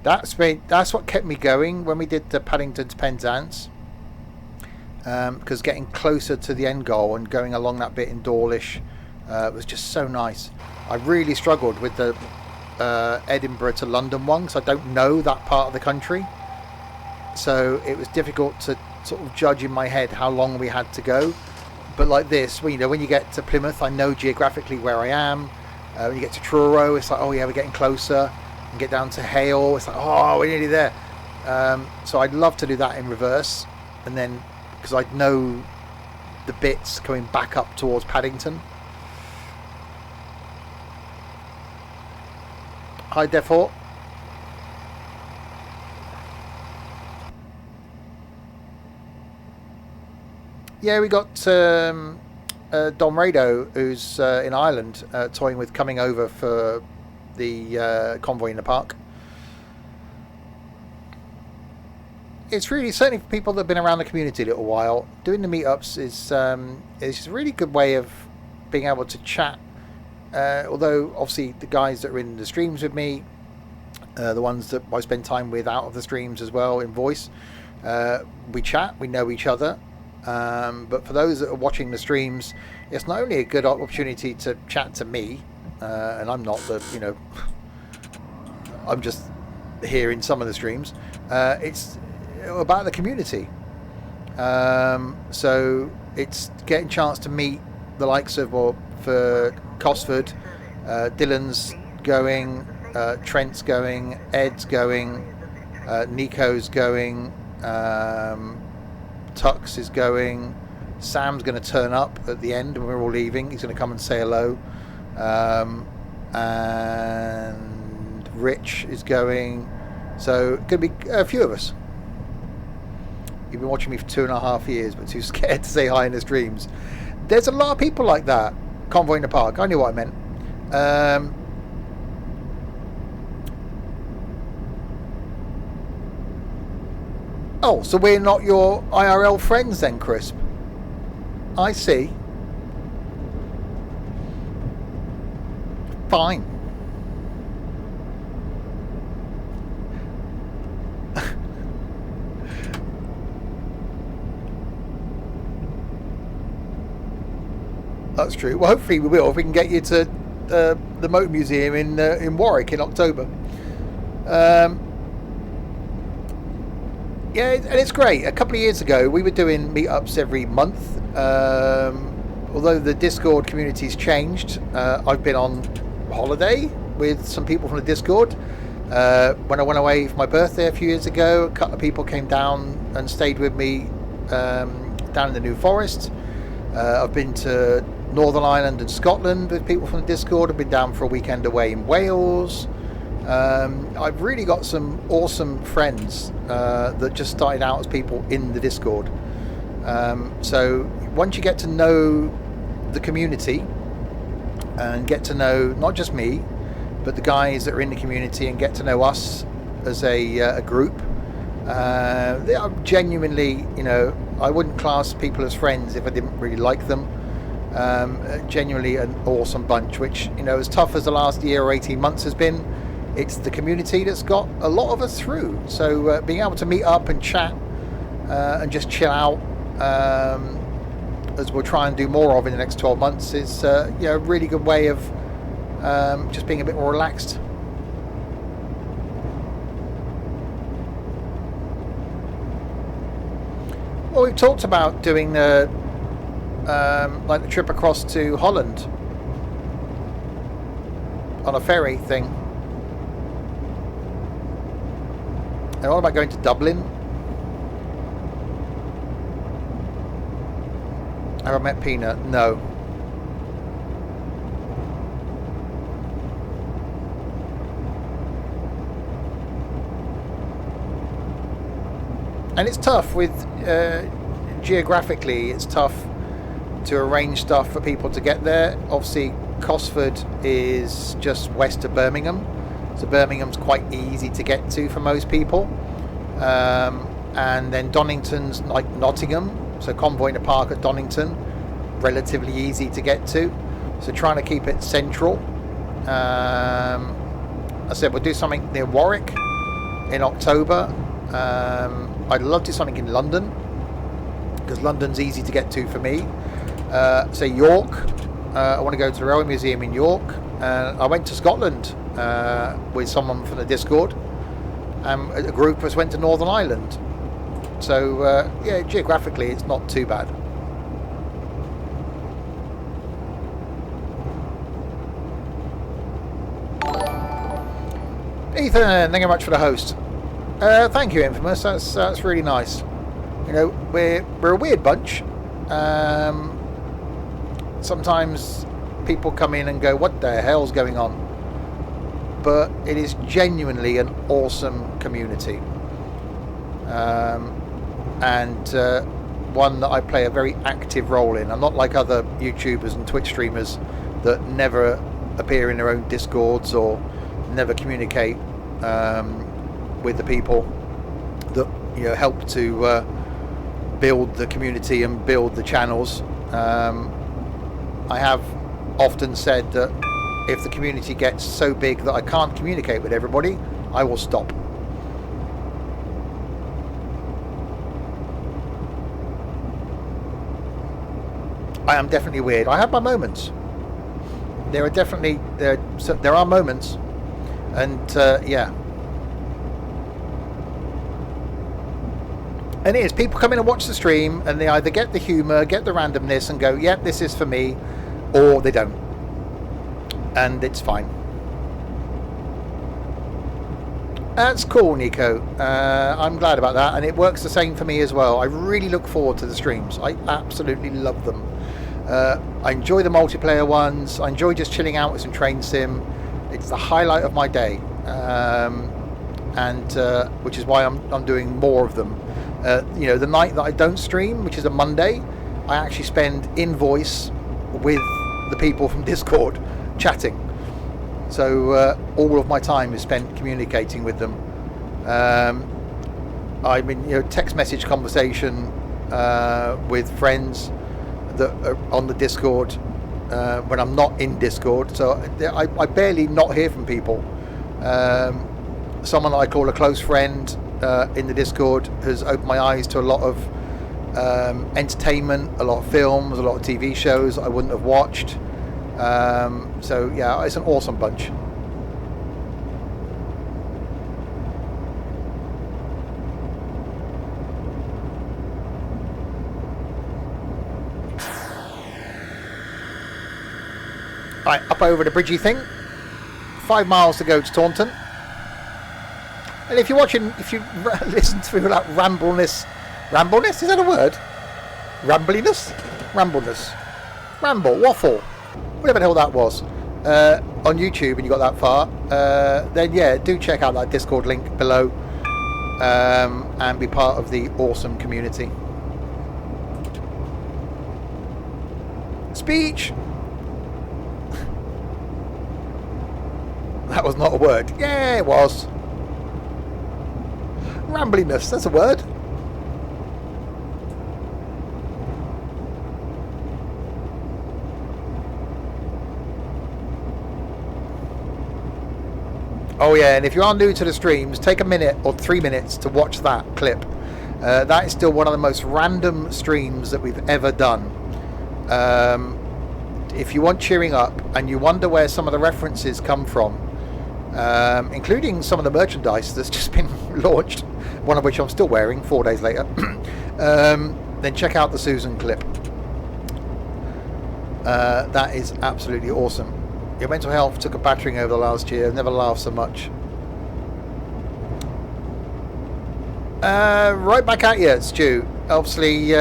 That's what kept me going when we did the Paddington to Penzance, because getting closer to the end goal and going along that bit in Dawlish was just so nice. I really struggled with the Edinburgh to London one, because I don't know that part of the country, so it was difficult to sort of judge in my head how long we had to go. But like this, when you get to Plymouth, I know geographically where I am. When you get to Truro, it's like, oh yeah, we're getting closer. And get down to Hale, it's like, oh, we're nearly there. So I'd love to do that in reverse, and then because I'd know the bits coming back up towards Paddington. Hi, Defort. Yeah, we got Dom Rado, who's in Ireland, toying with coming over for the convoy in the park. It's really, certainly for people that have been around the community a little while, doing the meetups is a really good way of being able to chat. Although obviously the guys that are in the streams with me, the ones that I spend time with out of the streams as well in voice, we chat, we know each other. But for those that are watching the streams, it's not only a good opportunity to chat to me, and I'm not the, I'm just here in some of the streams. It's about the community. So it's getting a chance to meet the likes of, or for Cosford, Dylan's going, Trent's going, Ed's going, Nico's going, Tux is going, Sam's going to turn up at the end when we're all leaving. He's going to come and say hello, and Rich is going. So going to be a few of us. You've been watching me for 2.5 years, but too scared to say hi in the streams. There's a lot of people like that. Convoy in the park. I knew what I meant. Oh, so we're not your IRL friends then, Crisp? I see. Fine. That's true. Well, hopefully we will if we can get you to the Motor Museum in Warwick in October. Yeah, and it's great. A couple of years ago, we were doing meetups every month. Although the Discord community's changed, I've been on holiday with some people from the Discord. When I went away for my birthday a few years ago, a couple of people came down and stayed with me down in the New Forest. I've been to Northern Ireland and Scotland with people from the Discord. I've been down for a weekend away in Wales. I've really got some awesome friends that just started out as people in the Discord. So once you get to know the community and get to know not just me, but the guys that are in the community, and get to know us as a group, they are genuinely, I wouldn't class people as friends if I didn't really like them. Genuinely an awesome bunch, which, as tough as the last year or 18 months has been, it's the community that's got a lot of us through. So being able to meet up and chat and just chill out, as we'll try and do more of in the next 12 months, is a really good way of just being a bit more relaxed. Well, we've talked about doing the trip across to Holland on a ferry thing. And what about going to Dublin? Have I met Pina? No. And it's tough with geographically, it's tough to arrange stuff for people to get there. Obviously, Cosford is just west of Birmingham, so Birmingham's quite easy to get to for most people. And then Donington's like Nottingham, so Convoy in the Park at Donington, relatively easy to get to. So trying to keep it central. I said we'll do something near Warwick in October. I'd love to do something in London, because London's easy to get to for me. Say York, I want to go to the Railway Museum in York. I went to Scotland with someone from the Discord. A group of us went to Northern Ireland. So geographically it's not too bad. Ethan, thank you very much for the host. Thank you, Infamous. That's really nice. We're a weird bunch. Sometimes people come in and go, "What the hell's going on?" But it is genuinely an awesome community, and one that I play a very active role in. I'm not like other YouTubers and Twitch streamers that never appear in their own Discords or never communicate with the people that help to build the community and build the channels. I have often said that if the community gets so big that I can't communicate with everybody, I will stop. I am definitely weird. I have my moments. There are moments, and yeah. And it is, people come in and watch the stream and they either get the humour, get the randomness and go, yep, this is for me, or they don't. And it's fine. That's cool, Nico. I'm glad about that, and it works the same for me as well. I really look forward to the streams. I absolutely love them. I enjoy the multiplayer ones. I enjoy just chilling out with some train sim. It's the highlight of my day, and which is why I'm doing more of them. The night that I don't stream, which is a Monday, I actually spend in voice with the people from Discord chatting. So all of my time is spent communicating with them. I'm in text message conversation with friends that are on the Discord when I'm not in Discord. So I barely not hear from people. Someone that I call a close friend in the Discord has opened my eyes to a lot of entertainment, a lot of films, a lot of TV shows I wouldn't have watched. So yeah, it's an awesome bunch. Right, up over the bridgey thing. 5 miles to go to Taunton. And if you listen to that rambleness, is that a word? Rambliness? Ramble, waffle, whatever the hell that was, on YouTube, and you got that far, then yeah, do check out that Discord link below, and be part of the awesome community. Speech. That was not a word. Yeah, it was. Rambliness, that's a word. Oh yeah, and if you are new to the streams, take a minute or 3 minutes to watch that clip. That is still one of the most random streams that we've ever done. If you want cheering up and you wonder where some of the references come from, including some of the merchandise that's just been launched, one of which I'm still wearing 4 days later, then check out the Susan clip. That is absolutely awesome. Your mental health took a battering over the last year. I've never laughed so much. Right back at you, Stu. Obviously,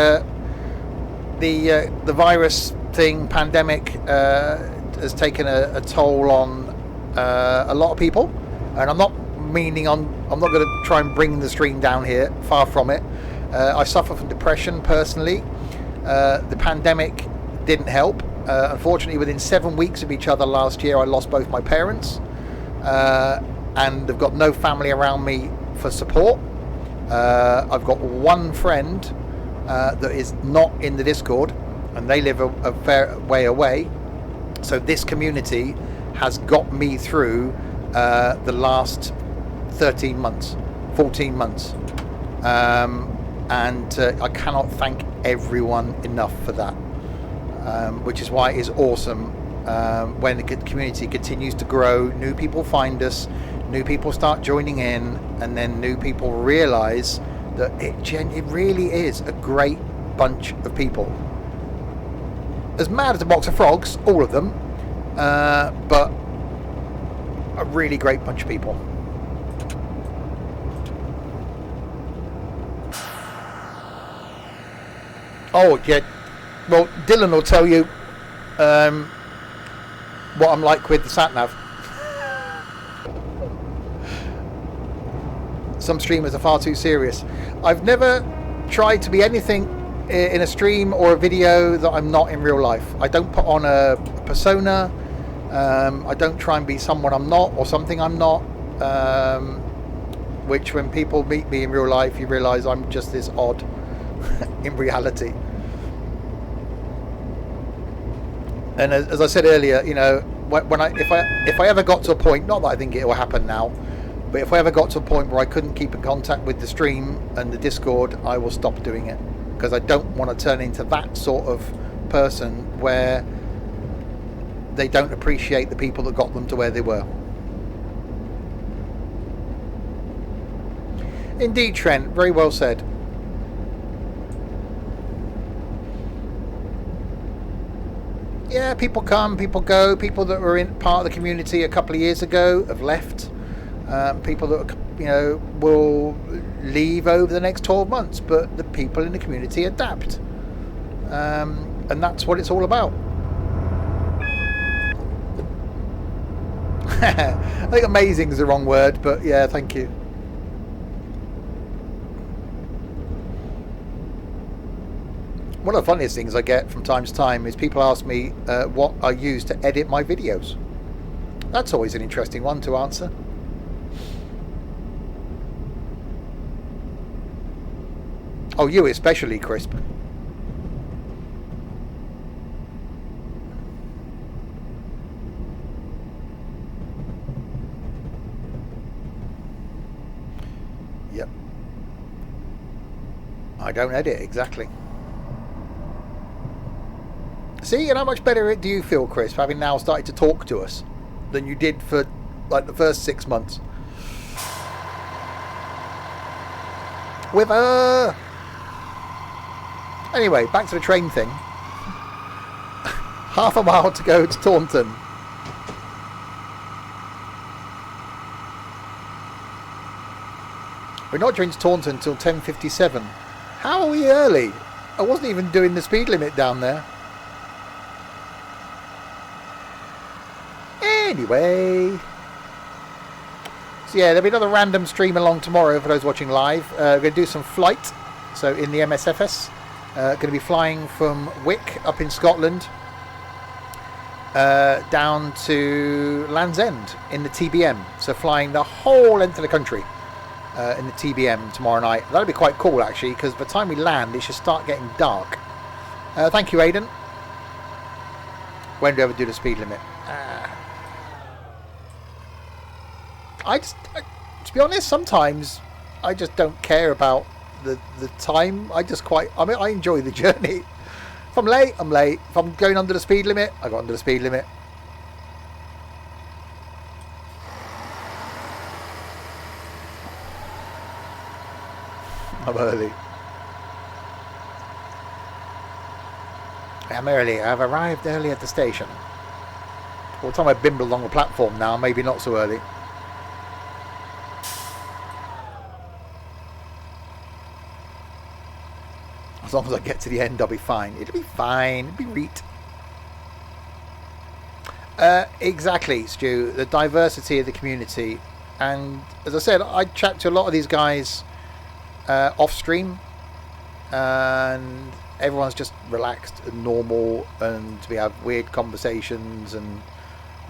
the virus thing, pandemic, has taken a toll on a lot of people, and I'm not going to try and bring the stream down here. Far from it. I suffer from depression personally. The pandemic didn't help. Unfortunately, within 7 weeks of each other last year, I lost both my parents, and I've got no family around me for support. I've got one friend that is not in the Discord, and they live a fair way away. So this community has got me through the last 13 months, 14 months. And I cannot thank everyone enough for that. Which is why it is awesome when the community continues to grow, new people find us, new people start joining in, and then new people realise that it really is a great bunch of people. As mad as a box of frogs, all of them, but a really great bunch of people. Oh, yeah. Well, Dylan will tell you what I'm like with the sat-nav. Some streamers are far too serious. I've never tried to be anything in a stream or a video that I'm not in real life. I don't put on a persona. I don't try and be someone I'm not or something I'm not. Which when people meet me in real life, you realise I'm just this odd in reality. And as I said earlier, if I ever got to a point, not that I think it will happen now, but if I ever got to a point where I couldn't keep in contact with the stream and the Discord, I will stop doing it, because I don't want to turn into that sort of person where they don't appreciate the people that got them to where they were. Indeed, Trent, very well said. yeah, people come, people go. People that were in part of the community a couple of years ago have left. People that will leave over the next 12 months, but the people in the community adapt, and that's what it's all about. I think amazing is the wrong word, but yeah, thank you. One of the funniest things I get from time to time is people ask me what I use to edit my videos. That's always an interesting one to answer. Oh, you especially, Crisp. Yep. I don't edit, exactly. See, and how much better do you feel, Crisp, having now started to talk to us than you did for like the first 6 months? With Anyway, back to the train thing. Half a mile to go to Taunton. We're not going to Taunton until 10:57. How are we early? I wasn't even doing the speed limit down there. Anyway. So yeah, there'll be another random stream along tomorrow for those watching live. We're going to do some flight. So in the MSFS. Going to be flying from Wick up in Scotland down to Land's End in the TBM. So flying the whole length of the country in the TBM tomorrow night. That'll be quite cool actually, because by the time we land it should start getting dark. Thank you, Aidan. When do we ever do the speed limit? To be honest, sometimes I just don't care about the time. I enjoy the journey. If I'm late, I'm late. If I'm going under the speed limit, I go under the speed limit. I'm early. I'm early. I've arrived early at the station. By the time I bimble along the platform now, maybe not so early. As long as I get to the end, I'll be fine. It'll be fine. It'll be reet. Exactly, Stu. The diversity of the community. And as I said, I chat to a lot of these guys off stream. And everyone's just relaxed and normal. And we have weird conversations. And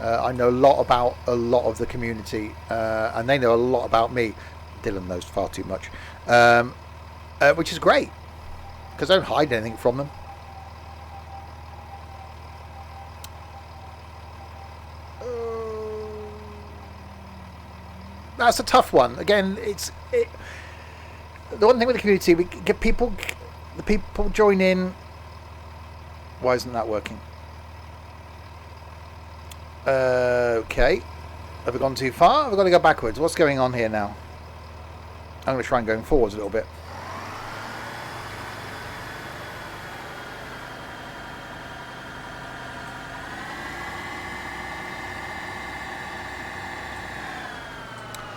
I know a lot about a lot of the community. And they know a lot about me. Dylan knows far too much. Which is great. Because I don't hide anything from them. That's a tough one. Again, the one thing with the community, we get the people join in. Why isn't that working? Okay. Have we gone too far? Have we got to go backwards? What's going on here now? I'm going to try and go forwards a little bit.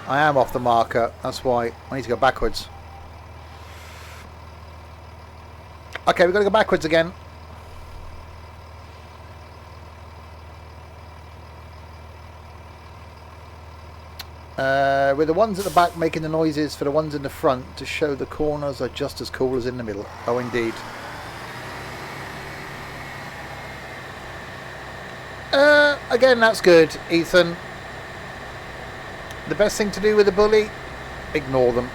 I am off the marker, that's why I need to go backwards. Okay, we've got to go backwards again. With the ones at the back making the noises for the ones in the front to show the corners are just as cool as in the middle. Oh, indeed. Again, that's good, Ethan. The best thing to do with a bully, ignore them.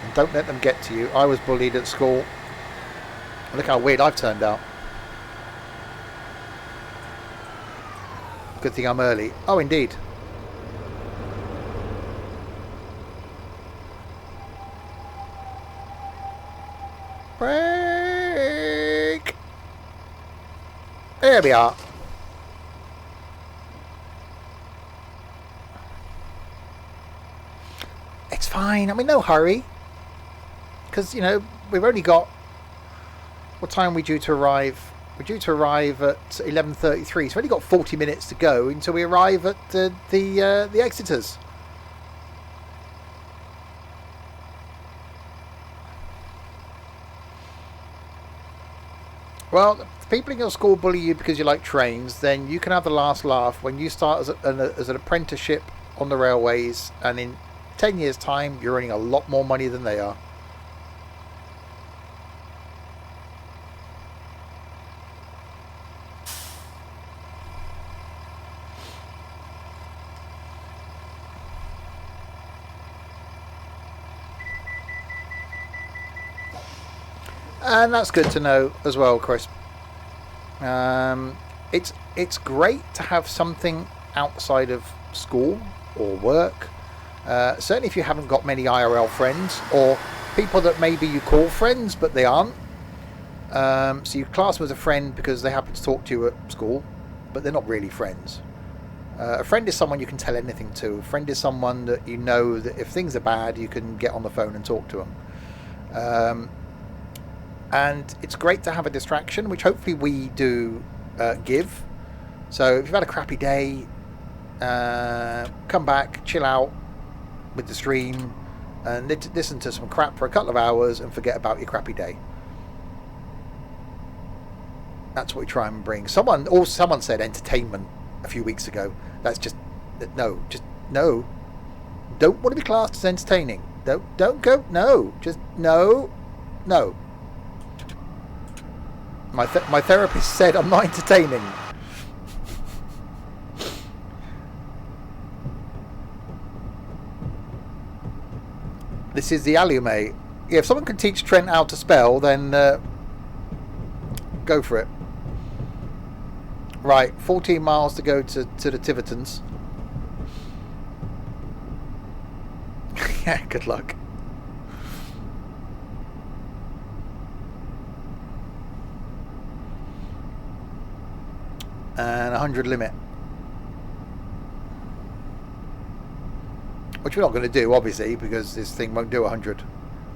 And don't let them get to you. I was bullied at school. Look how weird I've turned out. Good thing I'm early. Oh, indeed. Break. There we are. It's fine. I'm in no hurry. because you know we've only got what time are we due to arrive? We're due to arrive at 11:33, so we've only got 40 minutes to go until we arrive at the Exeters. Well, if people in your school bully you because you like trains, then you can have the last laugh when you start as an apprenticeship on the railways, and in 10 years' time, you're earning a lot more money than they are. And that's good to know as well, Chris. It's great to have something outside of school or work. Certainly if you haven't got many IRL friends or people that maybe you call friends but they aren't. So you class them as a friend because they happen to talk to you at school, but they're not really friends. A friend is someone you can tell anything to. A friend is someone that you know that if things are bad, you can get on the phone and talk to them. And it's great to have a distraction, which hopefully we do give. So if you've had a crappy day, come back, chill out with the stream, and listen to some crap for a couple of hours and forget about your crappy day. That's what we try and bring. Someone said entertainment a few weeks ago. That's just no. Don't want to be classed as entertaining. Don't go. No, just no. My therapist said I'm not entertaining. This is the allume. Yeah, if someone can teach Trent how to spell, then go for it. Right, 14 miles to go to the Tivertons. Yeah, good luck. And 100 limit, which we're not going to do obviously because this thing won't do 100.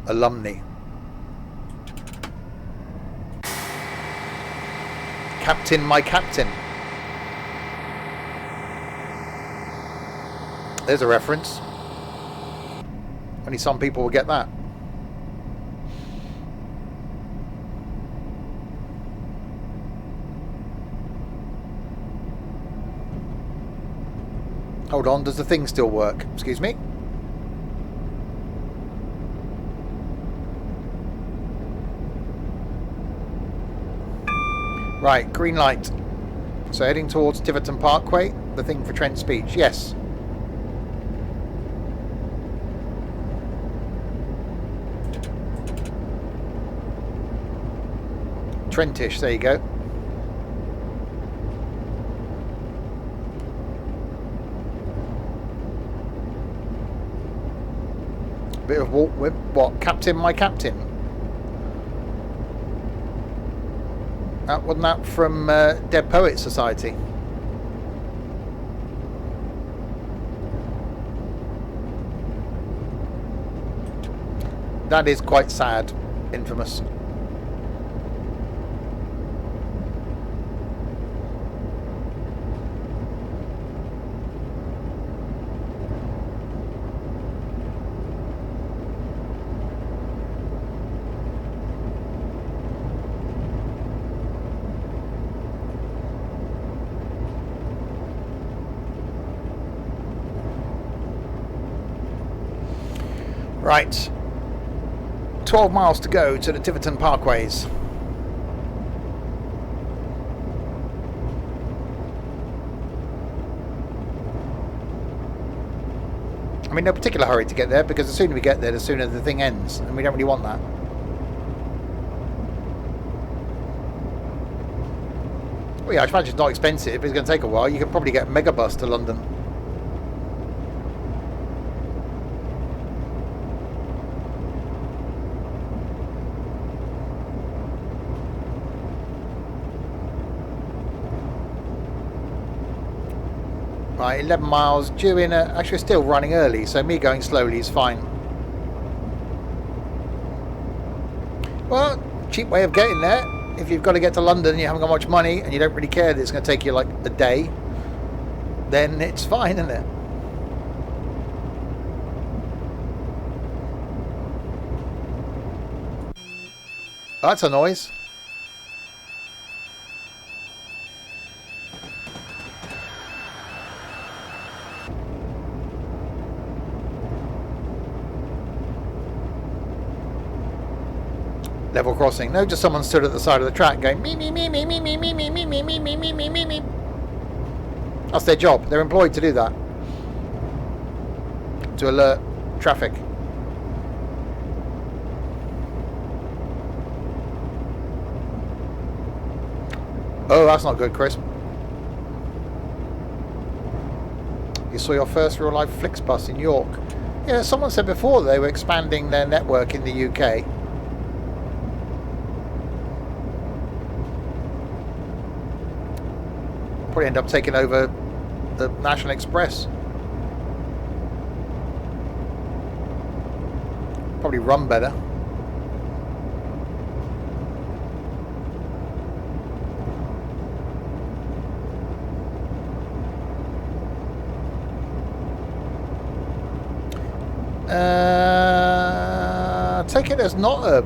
Alumni, captain, my captain. There's a reference. Only some people will get that. Hold on, does the thing still work? Excuse me? Right, green light. So heading towards Tiverton Parkway, the thing for Trent's speech. Yes. Trentish, there you go. Bit of walk with what? Captain, my captain. Wasn't that from Dead Poets Society? That is quite sad, infamous. Right, 12 miles to go to the Tiverton Parkways. I mean, no particular hurry to get there because the sooner we get there, the sooner the thing ends, and we don't really want that. Well, yeah, I imagine it's not expensive. It's going to take a while. You can probably get a megabus to London. Right, 11 miles, due in actually still running early, so me going slowly is fine. Well, cheap way of getting there. If you've got to get to London and you haven't got much money and you don't really care that it's going to take you like a day, then it's fine, isn't it? Oh, that's a noise. Level crossing. No, just someone stood at the side of the track going me me me me me me me me me me me me me me me me. That's their job. They're employed to do that. To alert traffic. Oh, that's not good, Chris. You saw your first real life Flixbus in York. Yeah, someone said before they were expanding their network in the UK. Probably end up taking over the National Express. Probably run better. Take it as not a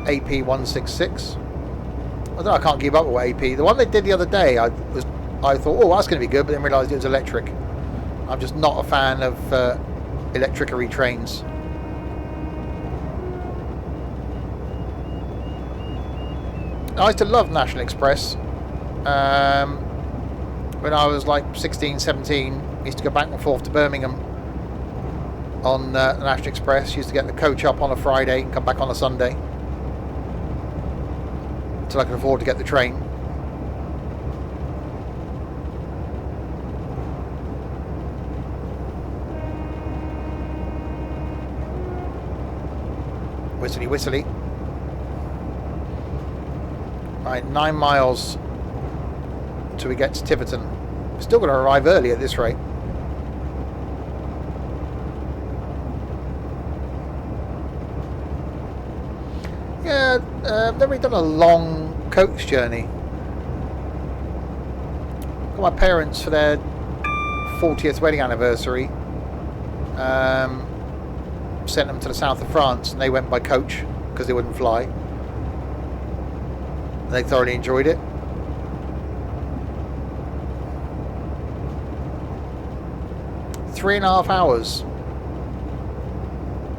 AP 166. I don't know, I can't keep up with AP. The one they did the other day, I thought, oh, that's going to be good, but then realised it was electric. I'm just not a fan of electricary trains. I used to love National Express. When I was like 16, 17, I used to go back and forth to Birmingham on the National Express. Used to get the coach up on a Friday and come back on a Sunday until I could afford to get the train. Whistly whistly. Right, 9 miles till we get to Tiverton. We're still going to arrive early at this rate. Yeah, I've never really done a long coach journey. Got my parents for their 40th wedding anniversary. Sent them to the south of France and they went by coach because they wouldn't fly. They thoroughly enjoyed it. Three and a half hours.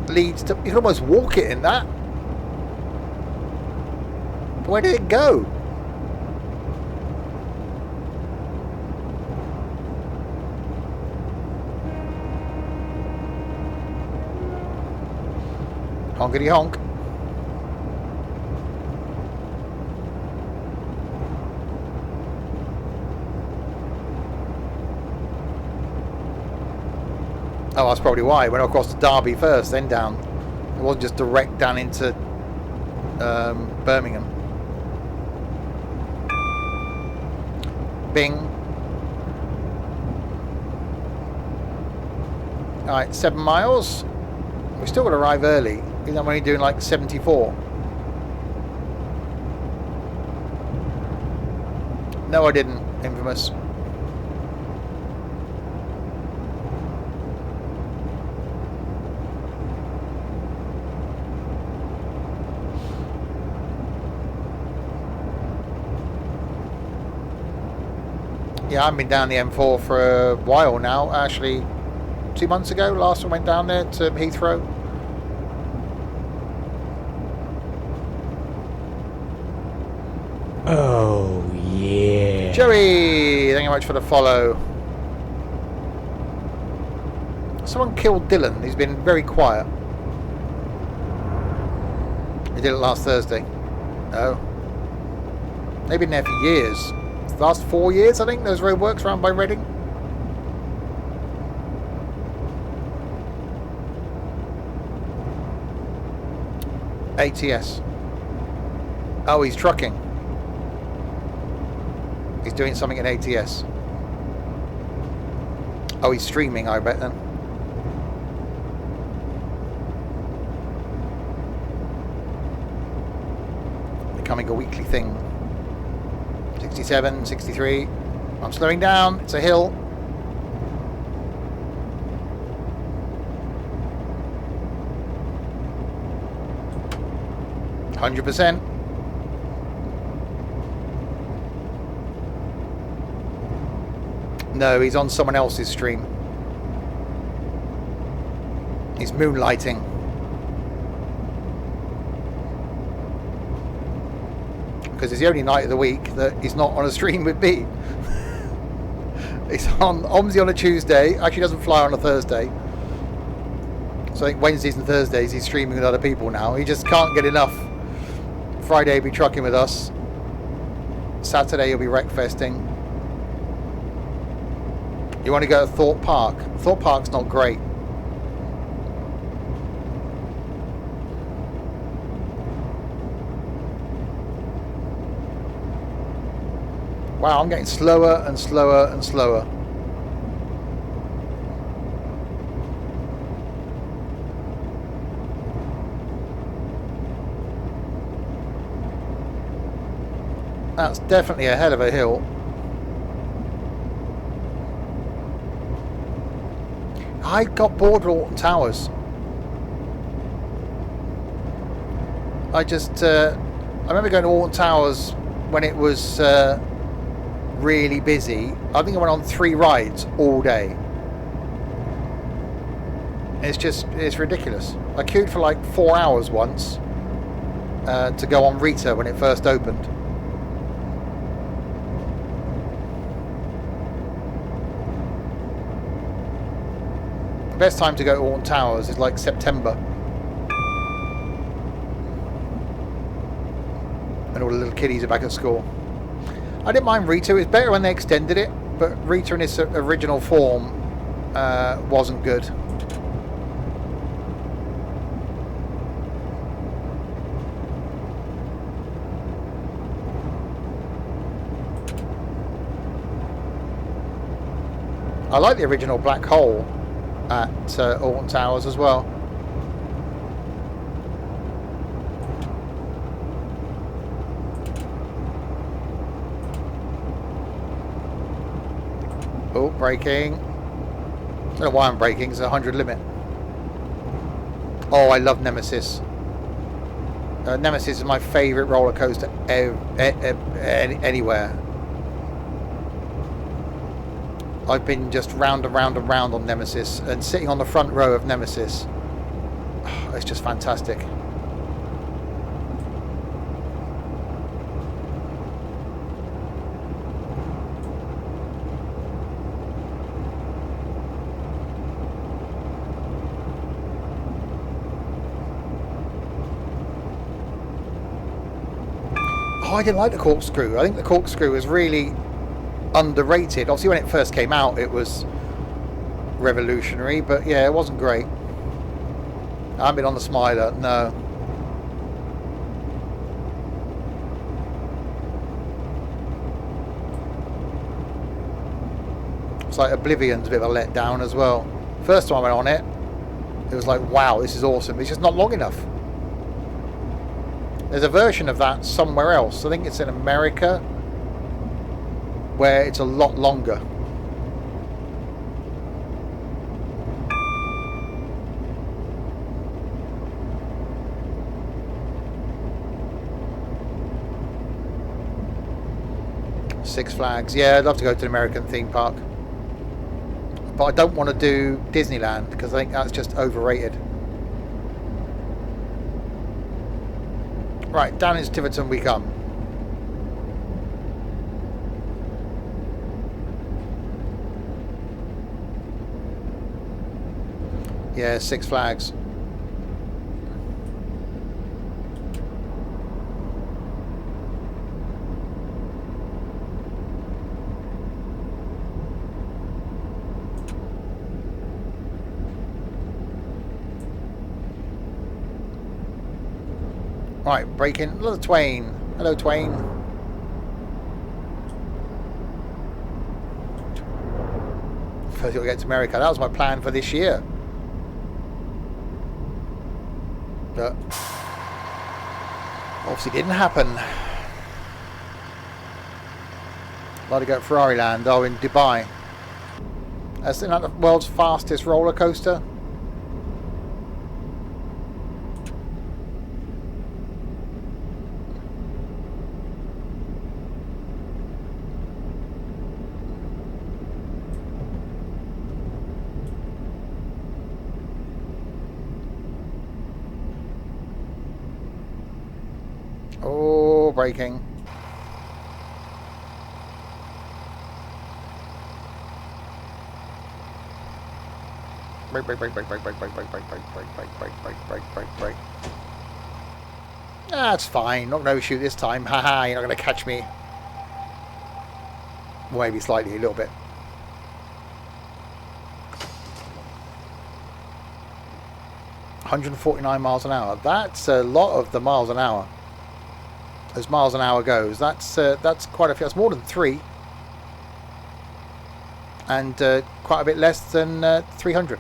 Leads to, you can almost walk it in that. Where did it go? Honkity honk. Oh, that's probably why. It went across to Derby first, then down. It wasn't just direct down into Birmingham. Bing. Alright, 7 miles. We're still going to arrive early, even though I'm only doing like 74. No, I didn't. Infamous. Yeah, I haven't been down the M4 for a while now. Actually, 2 months ago, last time I went down there to Heathrow. Oh, yeah. Joey, thank you much for the follow. Someone killed Dylan. He's been very quiet. He did it last Thursday. Oh. They've been there for years. Last 4 years, I think, those roadworks around by Reading. ATS. Oh, he's trucking. He's doing something in ATS. Oh, he's streaming, I bet then. becoming a weekly thing. 67, 63. I'm slowing down. It's a hill. %. No, he's on someone else's stream. He's moonlighting. Because it's the only night of the week that he's not on a stream with me. He's on Omsi on a Tuesday. Actually doesn't fly on a Thursday. So I think Wednesdays and Thursdays he's streaming with other people now. He just can't get enough. Friday he'll be trucking with us. Saturday he'll be wreckfesting. You want to go to Thorpe Park? Thorpe Park's not great. Wow, I'm getting slower and slower and slower. That's definitely a hell of a hill. I got bored with Alton Towers. I remember going to Alton Towers when it was really busy. I think I went on 3 rides all day. It's ridiculous. I queued for like 4 hours once to go on Rita when it first opened. The best time to go to Alton Towers is like September. And all the little kiddies are back at school. I didn't mind Rita. It was better when they extended it, but Rita in its original form wasn't good. I like the original Black Hole at Alton Towers as well. Oh, braking. I don't know why I'm braking. It's a 100 limit. Oh, I love Nemesis. Nemesis is my favourite roller coaster anywhere. I've been just round and round and round on Nemesis, and sitting on the front row of Nemesis, it's just fantastic. Oh, I didn't like the corkscrew. I think the corkscrew was really underrated. Obviously when it first came out it was revolutionary, but yeah, it wasn't great. I haven't been on the Smiler, no. It's like Oblivion's a bit of a letdown as well. First time I went on it, it was like, wow, this is awesome. It's just not long enough. There's a version of that somewhere else. I think it's in America, where it's a lot longer. Six Flags. Yeah, I'd love to go to an American theme park. But I don't want to do Disneyland because I think that's just overrated. Right, down into Tiverton we come. Yeah, Six Flags. Right, breaking. Hello, Twain. Hello, Twain. First you'll get to America. That was my plan for this year. Obviously didn't happen. Like to go at Ferrari Land, oh, in Dubai. That's not the world's fastest roller coaster. Oh, braking. Brake, brake, brake, brake, brake, brake, brake, brake, brake, brake, brake, brake, brake, brake, brake, brake, brake. That's fine. Not going to overshoot this time. Haha, you're not going to catch me. Well, maybe slightly, a little bit. $149 miles an hour. That's a lot of the miles an hour. As miles an hour goes, that's quite a few. That's more than 3, and quite a bit less than 300.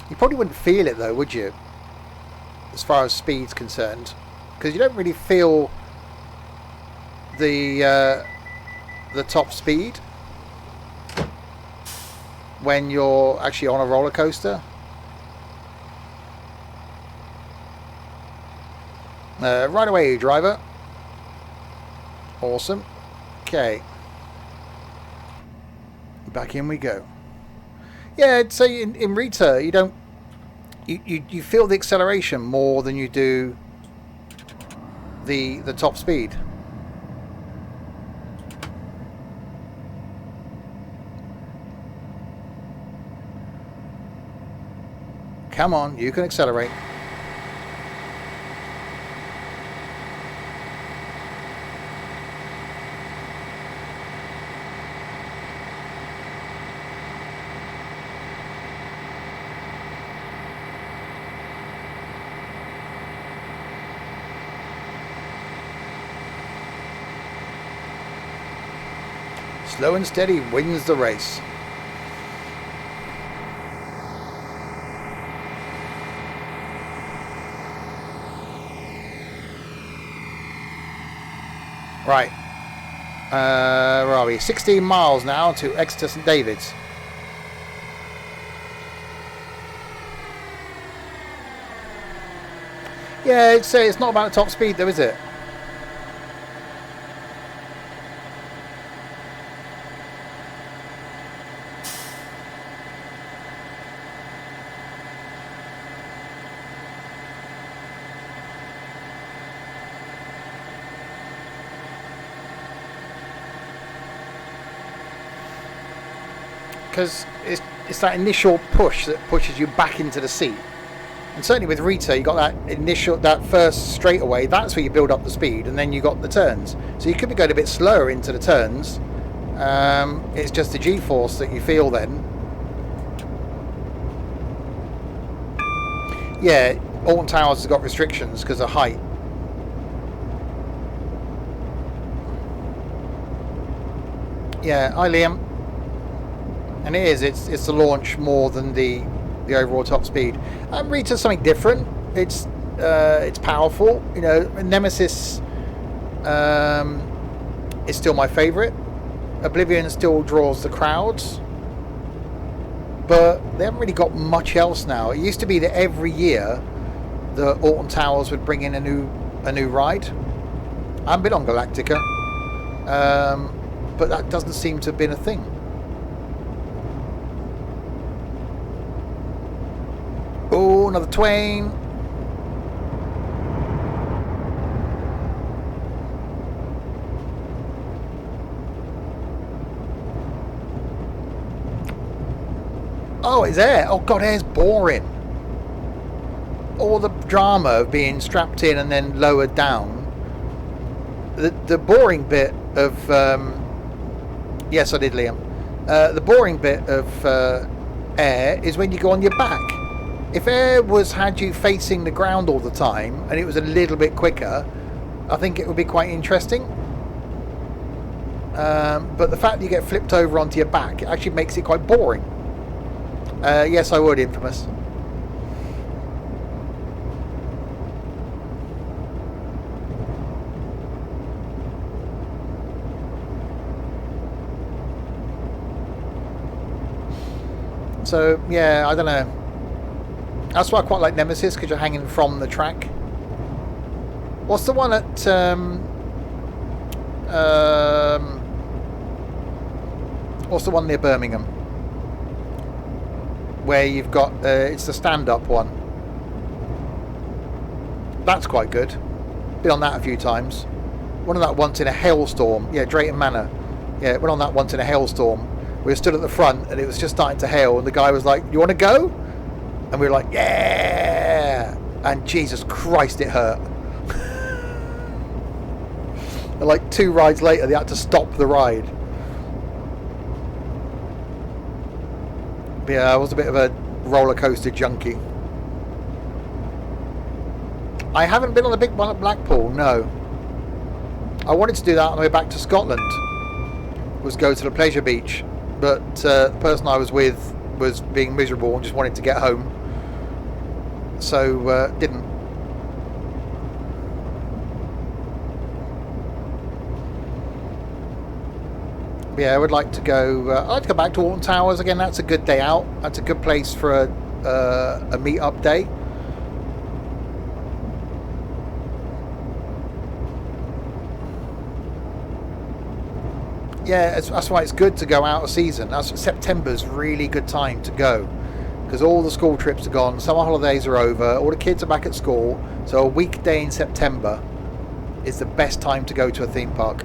You probably wouldn't feel it though, would you? As far as speed's concerned, because you don't really feel the top speed when you're actually on a roller coaster. Right away, driver. Awesome. Okay. Back in we go. Yeah, I'd say in Rita, you don't... You feel the acceleration more than you do the top speed. Come on, you can accelerate. Slow and steady wins the race. Right. Where are we? 16 miles now to Exeter St David's. Yeah, it's not about the top speed though, is it? Because it's that initial push that pushes you back into the seat. And certainly with Rita, you got that first straightaway, that's where you build up the speed, and then you got the turns. So you could be going a bit slower into the turns. It's just the G-force that you feel then. Yeah, Alton Towers has got restrictions because of height. Yeah, hi Liam. And it is, it's the launch more than the overall top speed. Rita's something different. It's powerful. You know, Nemesis is still my favourite. Oblivion still draws the crowds, but they haven't really got much else now. It used to be that every year the Alton Towers would bring in a new ride. I haven't been on Galactica, but that doesn't seem to have been a thing. Oh, another Twain. Oh, it's air. Oh, God, air's boring. All the drama of being strapped in and then lowered down. The boring bit of... yes, I did, Liam. The boring bit of air is when you go on your back. If air had you facing the ground all the time and it was a little bit quicker, I think it would be quite interesting. But the fact that you get flipped over onto your back, it actually makes it quite boring. Yes, I would, Infamous. So, yeah, I don't know. That's why I quite like Nemesis, because you're hanging from the track. What's the one at... what's the one near Birmingham? Where you've got... it's the stand-up one. That's quite good. Been on that a few times. Went on that once in a hailstorm. Yeah, Drayton Manor. Yeah, went on that once in a hailstorm. We were stood at the front and it was just starting to hail, and the guy was like, "You want to go?" And we were like, "Yeah!" And Jesus Christ, it hurt. And like 2 rides later, they had to stop the ride. But yeah, I was a bit of a roller coaster junkie. I haven't been on the big one at Blackpool, no. I wanted to do that on the way back to Scotland, was go to the pleasure beach, but the person I was with was being miserable and just wanted to get home, so didn't. But yeah, I would like to go. I'd like to go back to Alton Towers again. That's a good day out. That's a good place for a meet-up day. Yeah, that's why it's good to go out of season. September's really good time to go, because all the school trips are gone, summer holidays are over, all the kids are back at school. So a weekday in September is the best time to go to a theme park.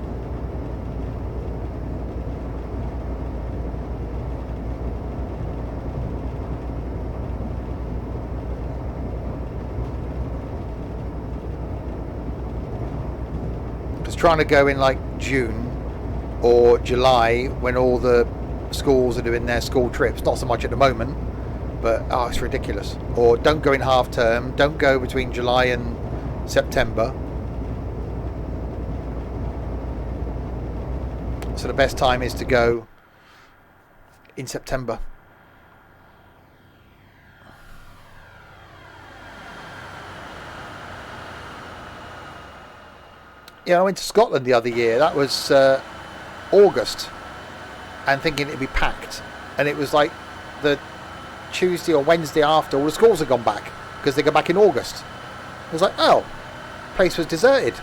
Because trying to go in like June or July, when all the schools are doing their school trips, not so much at the moment, but it's ridiculous. Or don't go in half term, don't go between July and September. So the best time is to go in September. Yeah, I went to Scotland the other year. That was August, and thinking it'd be packed, and it was like the Tuesday or Wednesday after all the schools had gone back, because they go back in August. It was like, oh, place was deserted.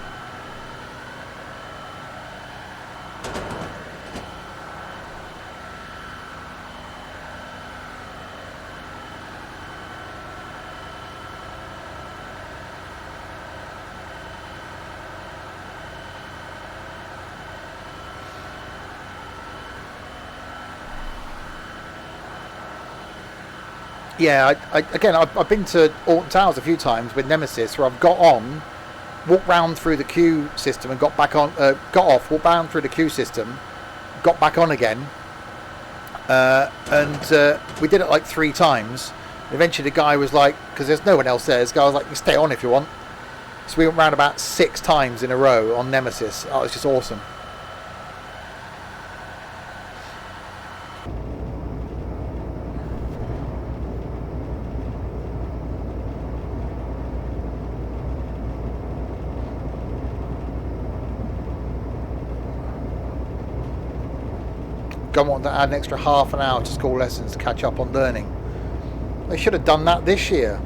Yeah, I've been to Alton Towers a few times with Nemesis, where I've got on, walked round through the queue system and got back on, got off, walked round through the queue system, got back on again, and we did it like 3 times. Eventually the guy was like, because there's no one else there, this guy was like, "You stay on if you want." So we went round about 6 times in a row on Nemesis. Oh, it's just awesome. Don't want to add an extra half an hour to school lessons to catch up on learning. They should have done that this year,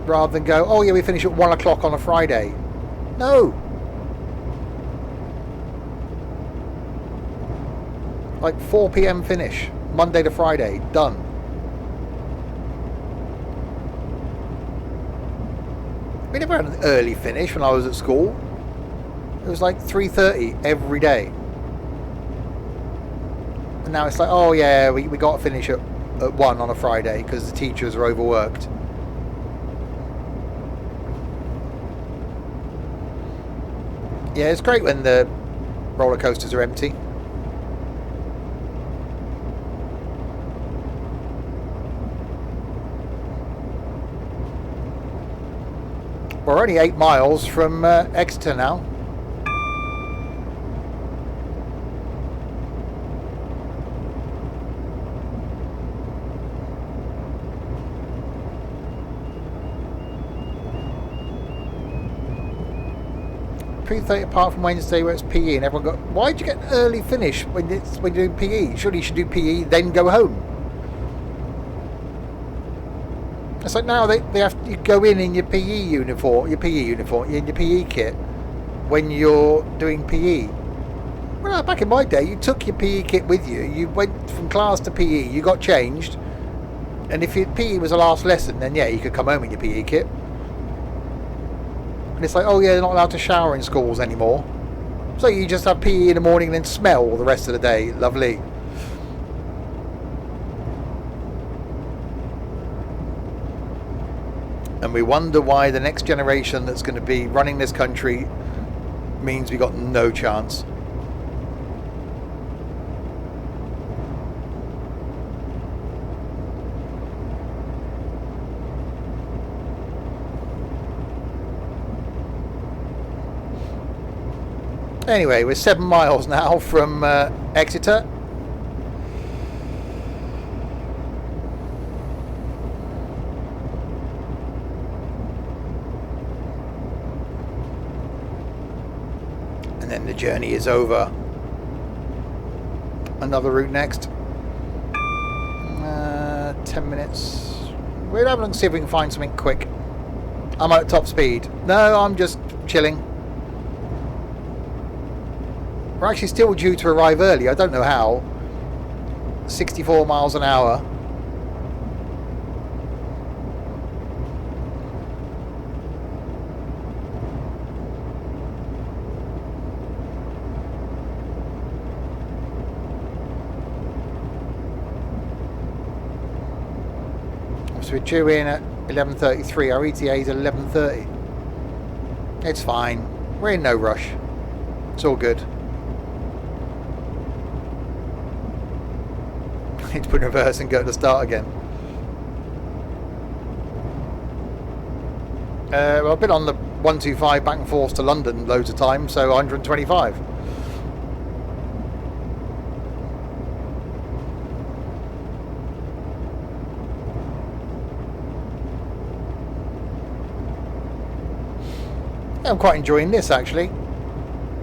rather than go, "Oh yeah, we finish at 1 o'clock on a Friday." No, like 4 p.m. finish, Monday to Friday, done. We never had an early finish when I was at school. It was like 3:30 every day. And now it's like, oh yeah, we got to finish at 1 on a Friday because the teachers are overworked. Yeah, it's great when the roller coasters are empty. We're only 8 miles from Exeter now. 3:30 apart from Wednesday where it's PE and everyone got. Why'd you get an early finish when you're doing PE? Surely you should do PE then go home. It's like now they have you go in your PE uniform, in your PE kit when you're doing PE. Well, back in my day, you took your PE kit with you. You went from class to PE. You got changed, and if your PE was the last lesson, then yeah, you could come home in your PE kit. And it's like, oh yeah, they're not allowed to shower in schools anymore. So you just have PE in the morning and then smell all the rest of the day. Lovely. And we wonder why the next generation that's going to be running this country means we got no chance. Anyway, we're 7 miles now from Exeter. And then the journey is over. Another route next. 10 minutes. We'll have a look and see if we can find something quick. I'm at top speed. No, I'm just chilling. We're actually still due to arrive early. I don't know how. 64 miles an hour. So we're due in at 11:33. Our ETA is 11:30. It's fine. We're in no rush. It's all good. Need to put in reverse and go to the start again. Well, I've been on the 125 back and forth to London loads of times, so 125. Yeah, I'm quite enjoying this actually.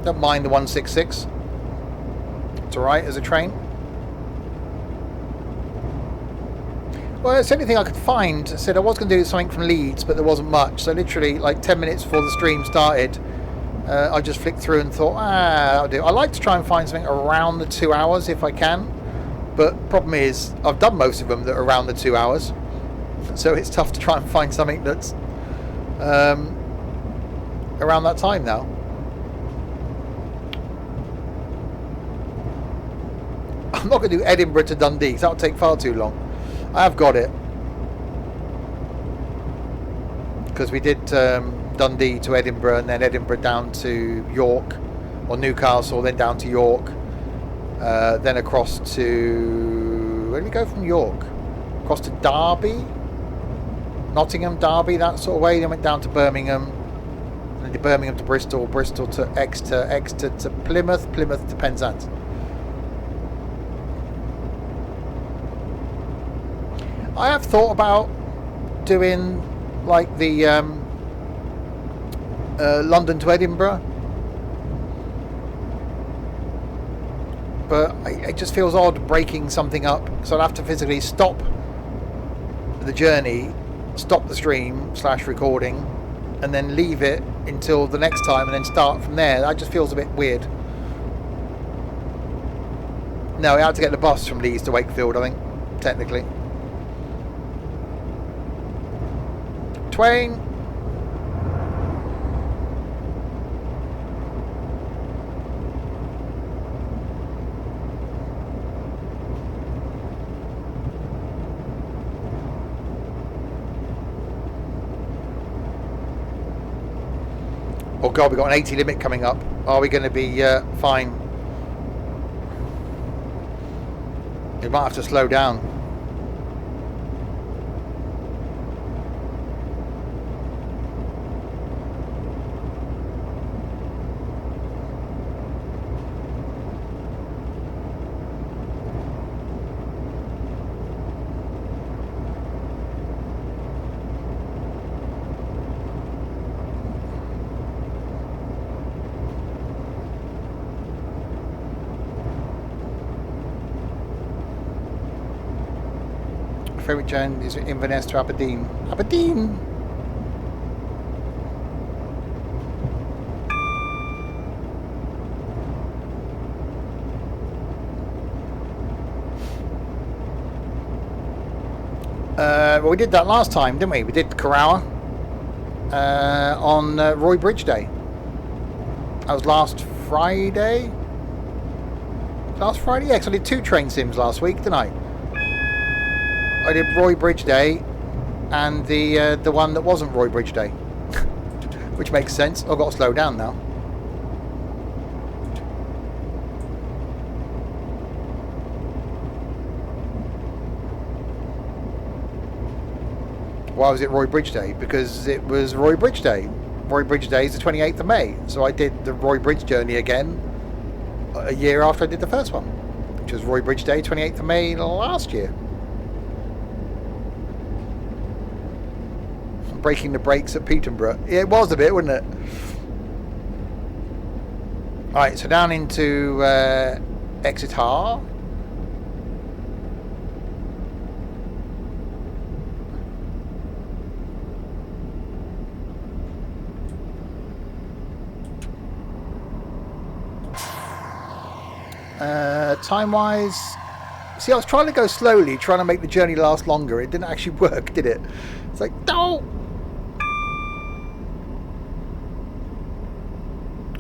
Don't mind the 166. It's alright as a train. Well, it's the only thing I could find. I said I was going to do something from Leeds, but there wasn't much. So literally, like 10 minutes before the stream started, I just flicked through and thought, that'll do. I like to try and find something around the 2 hours if I can. But problem is, I've done most of them that are around the 2 hours. So it's tough to try and find something that's around that time now. I'm not going to do Edinburgh to Dundee because that'll take far too long. I have got it because we did Dundee to Edinburgh and then Edinburgh down to York or Newcastle, then down to York, then across to where did we go from York? Across to Derby, Nottingham, Derby, that sort of way. Then went down to Birmingham, and then Birmingham to Bristol, Bristol to Exeter, Exeter to Plymouth, Plymouth to Penzance. I have thought about doing like the London to Edinburgh, but it just feels odd breaking something up, so I'd have to physically stop the journey, stop the stream / recording, and then leave it until the next time and then start from there. That just feels a bit weird. No, I had to get the bus from Leeds to Wakefield, I think, technically. Twain. Oh God, we've got an 80 limit coming up. Are we going to be fine? We might have to slow down. favourite journey is Inverness to Aberdeen. Aberdeen! Well, we did that last time, didn't we? We did Carrower on Roy Bridge Day. That was last Friday. Last Friday? Yeah, 'cause I did 2 train sims last week, didn't I? I did Roy Bridge Day and the one that wasn't Roy Bridge Day. Which makes sense. I've got to slow down now. Why was it Roy Bridge Day? Because it was Roy Bridge Day. Roy Bridge Day is the 28th of May. So I did the Roy Bridge journey again a year after I did the first one, which was Roy Bridge Day, 28th of May last year. Breaking the brakes at Peterborough. Yeah, it was a bit, wasn't it? Alright, so down into Exeter. Time-wise, see, I was trying to go slowly, trying to make the journey last longer. It didn't actually work, did it? It's like, no!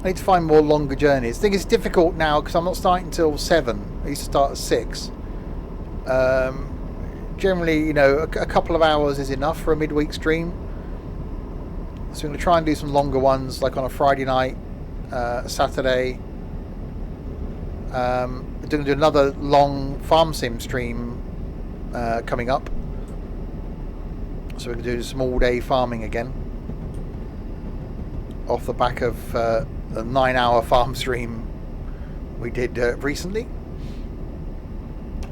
I need to find more longer journeys. I think it's difficult now because I'm not starting until 7. I used to start at 6. Generally, you know, a couple of hours is enough for a midweek stream. So I'm going to try and do some longer ones, like on a Friday night, Saturday. We're going to do another long farm sim stream coming up. So we're going to do some all-day farming again. Off the back of a 9-hour farm stream we did recently,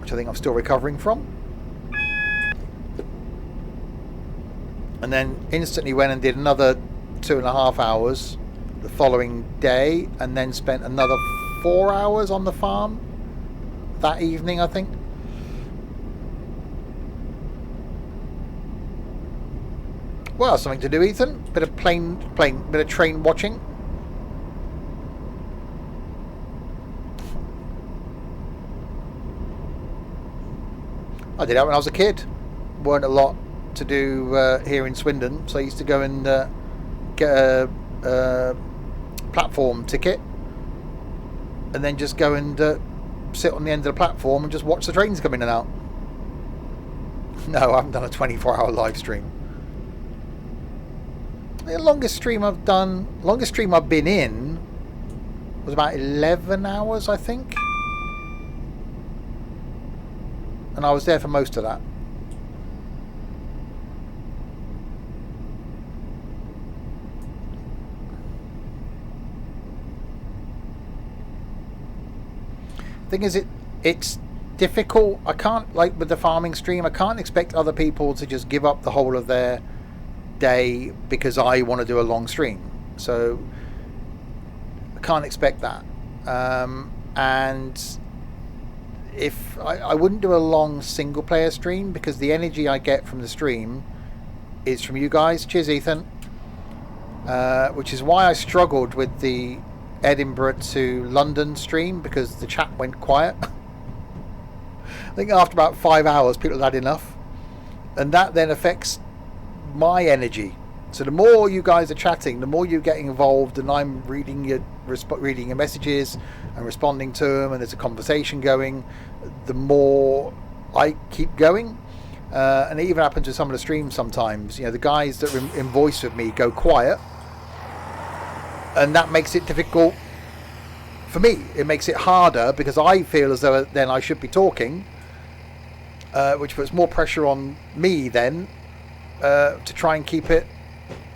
which I think I'm still recovering from. And then instantly went and did another 2.5 hours the following day, and then spent another 4 hours on the farm that evening, I think. Well, something to do, Ethan. Bit of bit of train watching. I did that when I was a kid. Weren't a lot to do here in Swindon, so I used to go and get a platform ticket, and then just go and sit on the end of the platform and just watch the trains come in and out. No, I haven't done a 24-hour live stream. The longest stream I've been in was about 11 hours, I think. And I was there for most of that. Thing is, it's difficult. I can't, like with the farming stream, I can't expect other people to just give up the whole of their day because I want to do a long stream. So I can't expect that. And if I wouldn't do a long single player stream, because the energy I get from the stream is from you guys. Cheers, Ethan. Which is why I struggled with the Edinburgh to London stream, because the chat went quiet. I think after about 5 hours people had enough, and that then affects my energy. So the more you guys are chatting, the more you're getting involved, and I'm reading your messages and responding to them, and there's a conversation going, the more I keep going. And it even happens with some of the streams sometimes. You know, the guys that are in voice with me go quiet, and that makes it difficult for me. It makes it harder because I feel as though then I should be talking, which puts more pressure on me then to try and keep it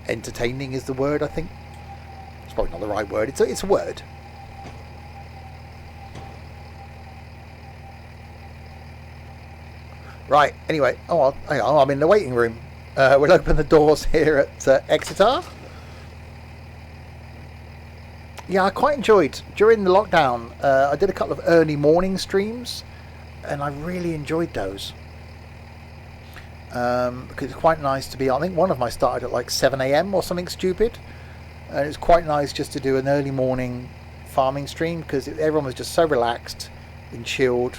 entertaining is the word, I think. It's probably not the right word. It's a word. Right, anyway. Hang on, I'm in the waiting room. We'll open the doors here at Exeter. Yeah, I quite enjoyed, during the lockdown, I did a couple of early morning streams, and I really enjoyed those. because it's quite nice to be. I think one of them I started at like 7 a.m. or something stupid, and it's quite nice just to do an early morning farming stream because everyone was just so relaxed and chilled.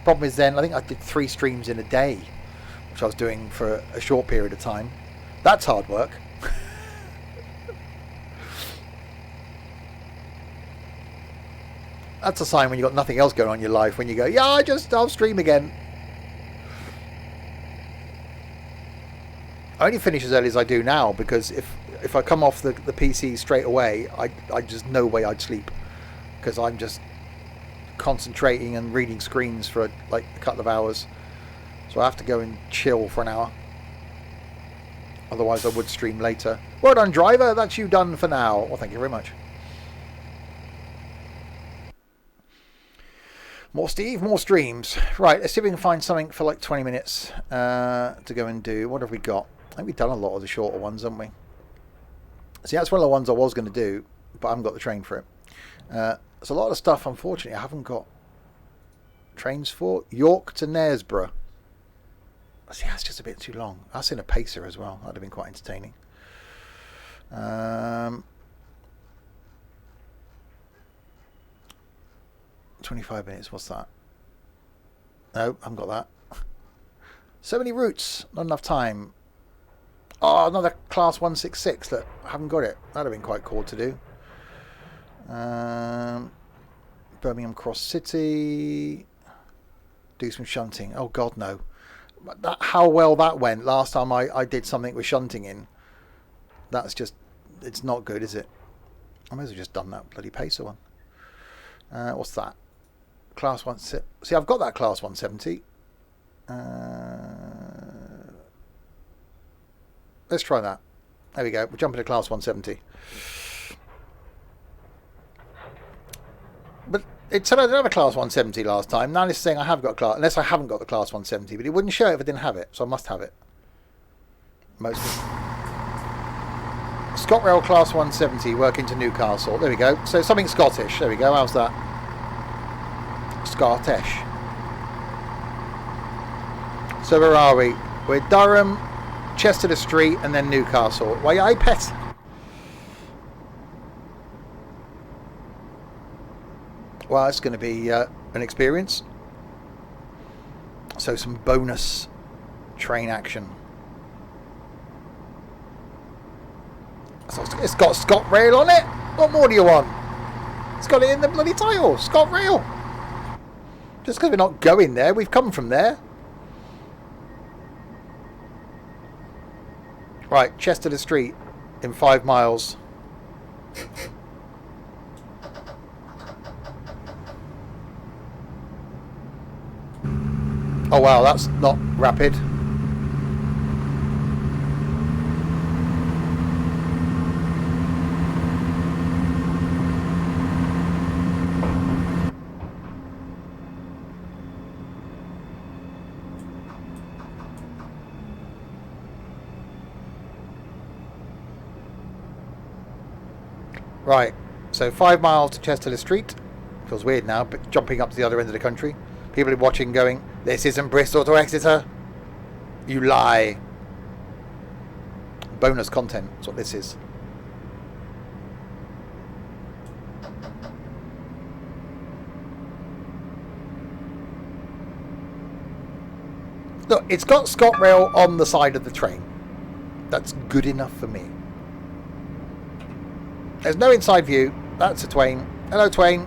Problem is, then I think I did 3 streams in a day, which I was doing for a short period of time. That's hard work. That's a sign when you've got nothing else going on in your life, when you go, yeah, I'll stream again. I only finish as early as I do now because if I come off the PC straight away, I just no way I'd sleep because I'm just concentrating and reading screens for like a couple of hours. So I have to go and chill for an hour. Otherwise I would stream later. Well done, driver. That's you done for now. Well, thank you very much. More Steve, more streams. Right, let's see if we can find something for like 20 minutes to go and do. What have we got? I think we've done a lot of the shorter ones, haven't we? See, that's one of the ones I was going to do, but I haven't got the train for it. There's a lot of stuff, unfortunately, I haven't got trains for. York to Knaresborough. See, that's just a bit too long. That's in a pacer as well. That'd have been quite entertaining. 25 minutes, what's that? No, I haven't got that. So many routes, not enough time. Oh, another class 166. Look, I haven't got it. That'd have been quite cool to do. Birmingham Cross City. Do some shunting. Oh God, no. How well that went last time I did something with shunting in. That's just, it's not good, is it? I may as well just done that bloody pacer one. What's that? Class 170. See, I've got that class 170. Let's try that. There we go. We're jumping to class 170. But it said I didn't have a class 170 last time. Now it's saying I have got a class, unless I haven't got the class 170. But it wouldn't show it if I didn't have it, so I must have it. Mostly. ScotRail class 170 working to Newcastle. There we go. So something Scottish. There we go. How's that? Scottish. So where are we? We're Durham, Chester Street, and then Newcastle. Why, I pet. Well, it's going to be an experience. So some bonus train action. So it's got ScotRail on it. What more do you want? It's got it in the bloody title. ScotRail. Just because we're not going there, we've come from there. Right, Chester Street in 5 miles. Oh wow, that's not rapid. Right, so 5 miles to Chester Street. Feels weird now, but jumping up to the other end of the country. People are watching going, this isn't Bristol to Exeter. You lie. Bonus content, that's what this is. Look, it's got ScotRail on the side of the train. That's good enough for me. There's no inside view. That's a Twain. Hello, Twain.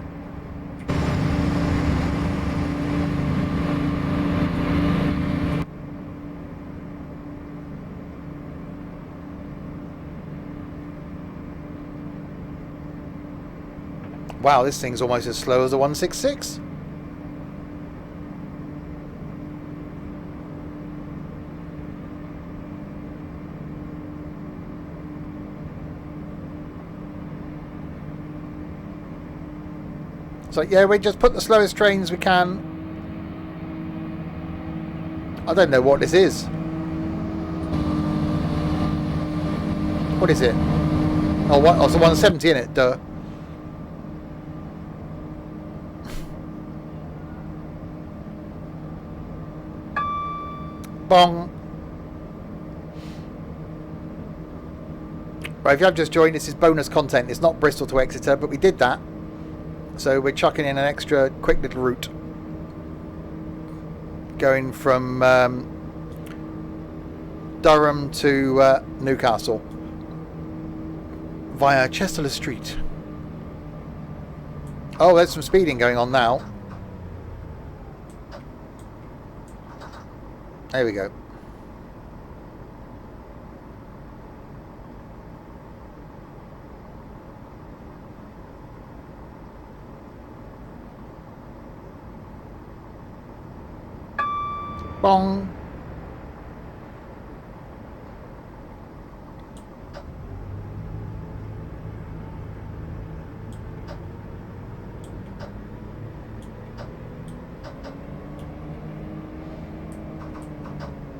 Wow, this thing's almost as slow as a 166. So yeah, we just put the slowest trains we can. I don't know what this is. What is it? Oh, what? Oh, it's a 170 in it. Duh. Bong. Right, if you have just joined, this is bonus content. It's not Bristol to Exeter, but we did that. So we're chucking in an extra quick little route. Going from Durham to Newcastle. Via Chester Street. Oh, there's some speeding going on now. There we go. Bong.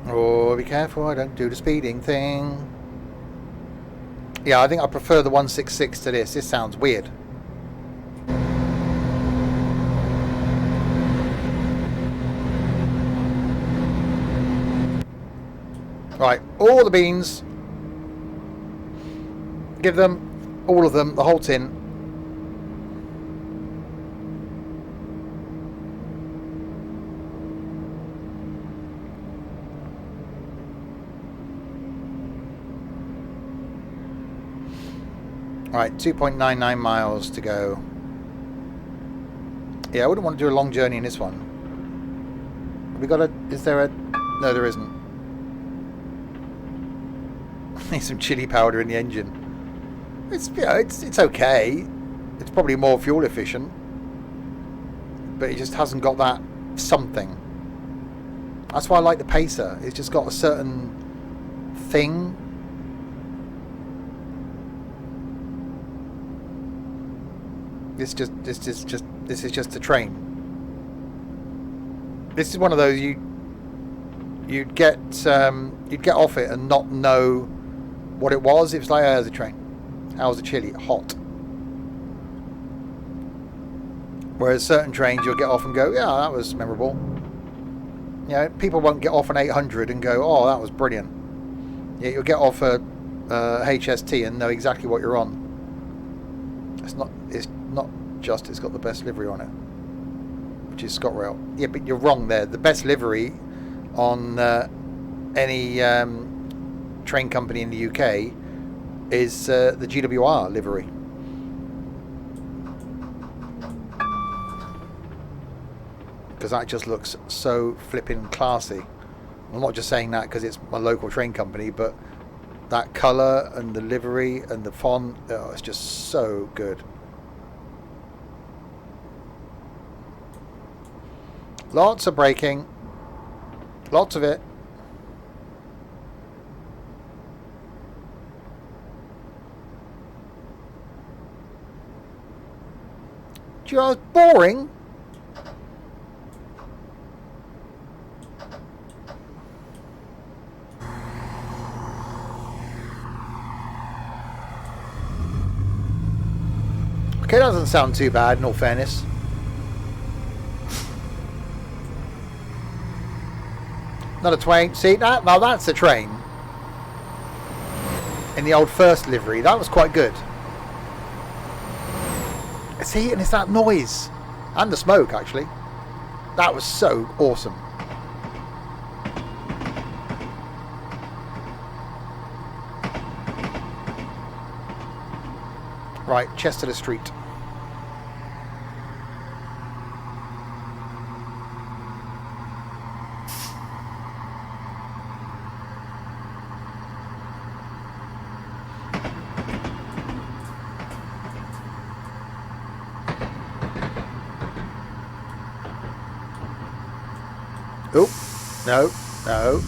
Oh, be careful, I don't do the speeding thing. Yeah, I think I prefer the 166 to this. This sounds weird. Right, all the beans. Give them, all of them, the whole tin. Right, 2.99 miles to go. Yeah, I wouldn't want to do a long journey in this one. We got a... Is there a... No, there isn't. Need some chili powder in the engine. It's, you know, it's okay. It's probably more fuel efficient, but it just hasn't got that something. That's why I like the Pacer. It's just got a certain thing. This is just a train. This is one of those you'd get off it and not know what it was. It was like, oh, there's a train. How's the chili? Hot. Whereas certain trains you'll get off and go, yeah, that was memorable. You know, people won't get off an 800 and go, oh, that was brilliant. Yeah, you'll get off a HST and know exactly what you're on. It's not just it's got the best livery on it, which is ScotRail. Yeah, but you're wrong there. The best livery on any train company in the UK is the GWR livery. Because that just looks so flipping classy. I'm not just saying that because it's my local train company, but that colour and the livery and the font, oh, it's just so good. Lots of braking. Lots of it. Just boring. Okay, that doesn't sound too bad in all fairness. Not a train. See that? Now that's a train. In the old first livery. That was quite good. See, and it's that noise. And the smoke, actually. That was so awesome. Right, Chester Street. Oh, no, no.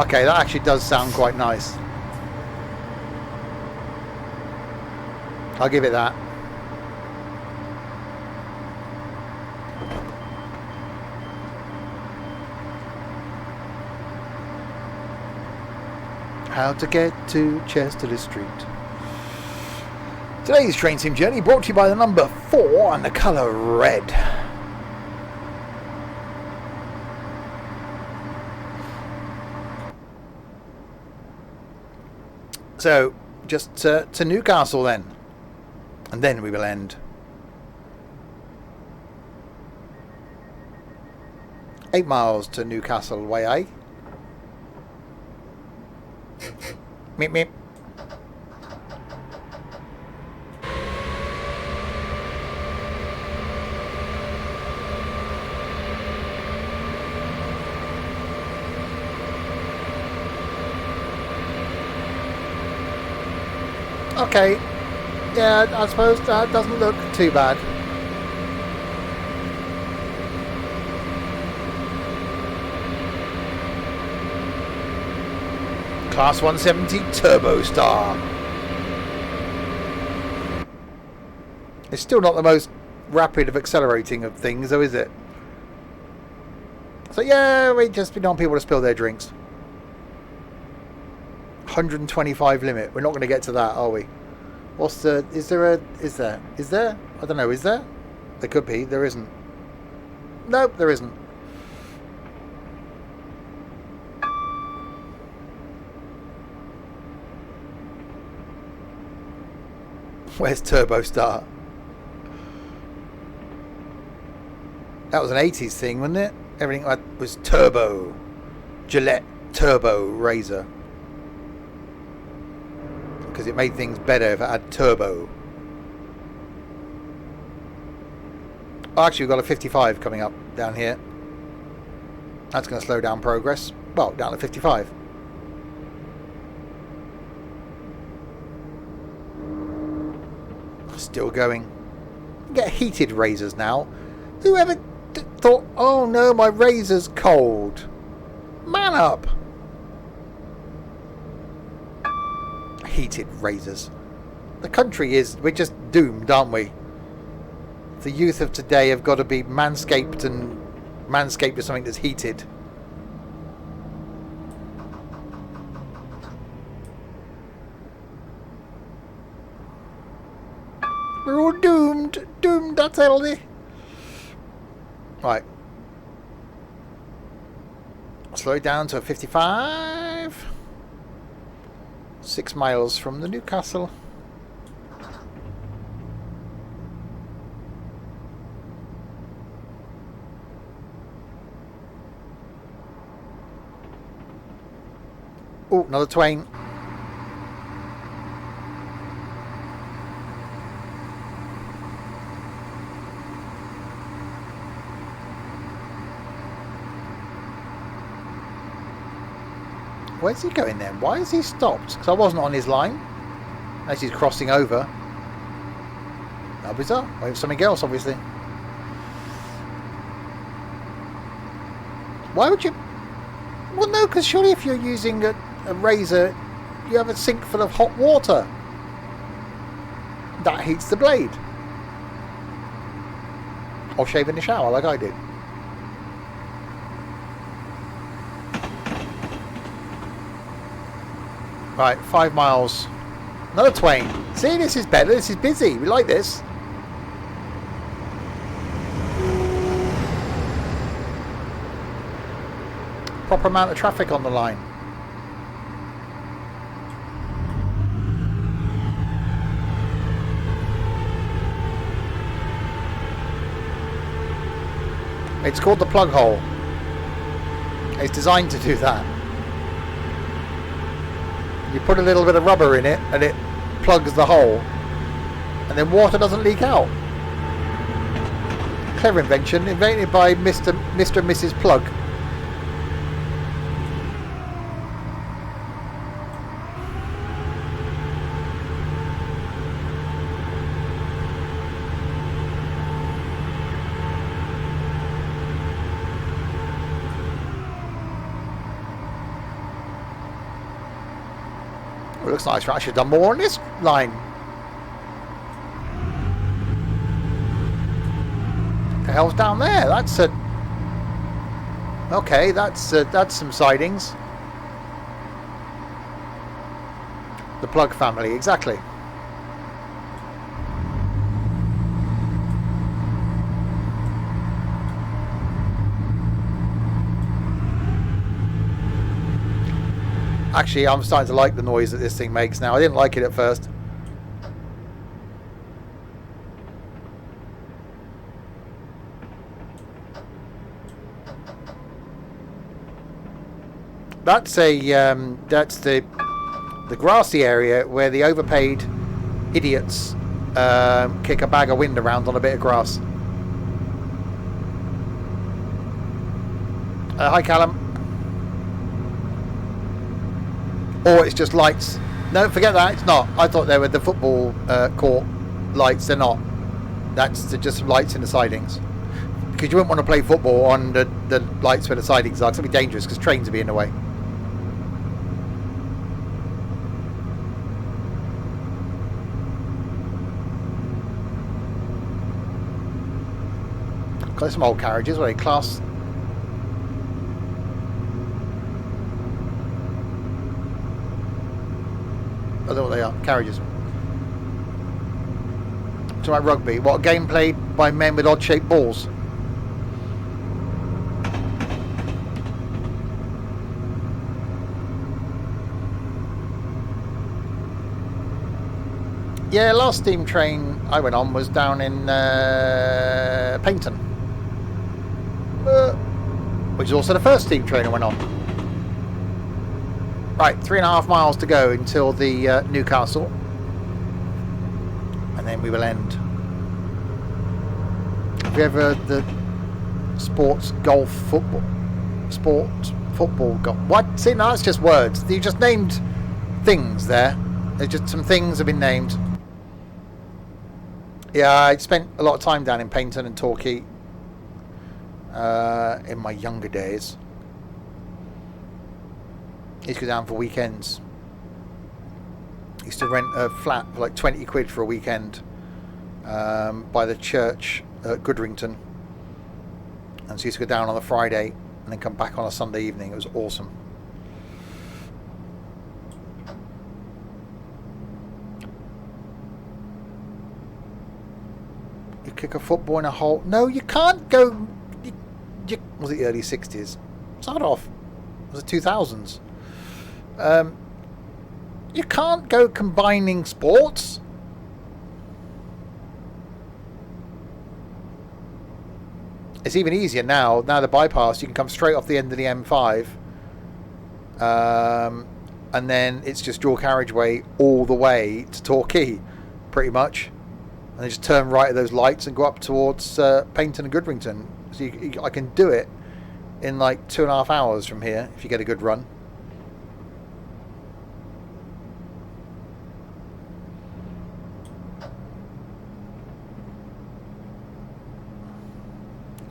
Okay, that actually does sound quite nice. I'll give it that. How to get to Chester Street. Today's train sim journey brought to you by the number 4 and the colour red. So, just to Newcastle then. And then we will end. 8 miles to Newcastle way, eh? Meep meep. Okay. Yeah, I suppose that doesn't look too bad. Class 170 Turbo Star. It's still not the most rapid of accelerating of things, though, is it? So yeah, we just don't want people to spill their drinks. 125 limit. We're not going to get to that, are we? What's the... Is there? I don't know, is there? There could be. There isn't. Nope, there isn't. Where's Turbo Star? That was an 80s thing, wasn't it? Everything was turbo. Gillette Turbo Razor. Because it made things better if it had turbo. Oh, actually, we've got a 55 coming up down here. That's going to slow down progress. Well, down to 55. Still going. Get heated razors now. Whoever thought, oh no, my razor's cold. Man up. Heated razors. The country is, we're just doomed, aren't we? The youth of today have got to be manscaped, and manscaped with something that's heated. We're all doomed. Doomed, I tell thee. Right. Slow it down to a 55. 6 miles from the Newcastle. Oh, another twain. Where's he going then? Why has he stopped? Because I wasn't on his line. Unless he's crossing over. How bizarre. Wait for something else, obviously. Why would you... Well, no, because surely if you're using a razor, you have a sink full of hot water. That heats the blade. Or shave in the shower like I did. Right, 5 miles. Another twain. See, this is better. This is busy. We like this. Proper amount of traffic on the line. It's called the plug hole. It's designed to do that. You put a little bit of rubber in it and it plugs the hole, and then water doesn't leak out. Clever invention, invented by Mr. and Mrs. Plug. It looks nice. I should have done more on this line. The hell's down there? That's a... Okay, that's some sidings. The Plug family, exactly. Actually, I'm starting to like the noise that this thing makes now. I didn't like it at first. That's that's the grassy area where the overpaid idiots kick a bag of wind around on a bit of grass. Hi, Callum. Or it's just lights. No, forget that. It's not. I thought they were the football court lights. They're not. That's just lights in the sidings. Because you wouldn't want to play football on the lights where the sidings are. It's going to be dangerous because trains will be in the way. There's some old carriages. What are they? Class. I don't know what they are. Carriages. Talking about rugby. What, a game played by men with odd-shaped balls? Yeah, last steam train I went on was down in Paignton, which is also the first steam train I went on. Right, 3.5 miles to go until the Newcastle, and then we will end. Have you ever the sports golf football? Sports football golf? What? See, no, it's just words. You just named things there. There's just some things have been named. Yeah, I spent a lot of time down in Paignton and Torquay in my younger days. I used to go down for weekends. I used to rent a flat for like 20 quid for a weekend by the church at Goodrington. And so I used to go down on a Friday and then come back on a Sunday evening. It was awesome. You kick a football in a hole. No, you can't go. Was it the early 60s? Start off. It was the 2000s. You can't go combining sports. It's even easier now. Now the bypass, you can come straight off the end of the M5. And then it's just dual carriageway all the way to Torquay, pretty much. And they just turn right at those lights and go up towards Paignton and Goodrington. So I can do it in like 2.5 hours from here if you get a good run.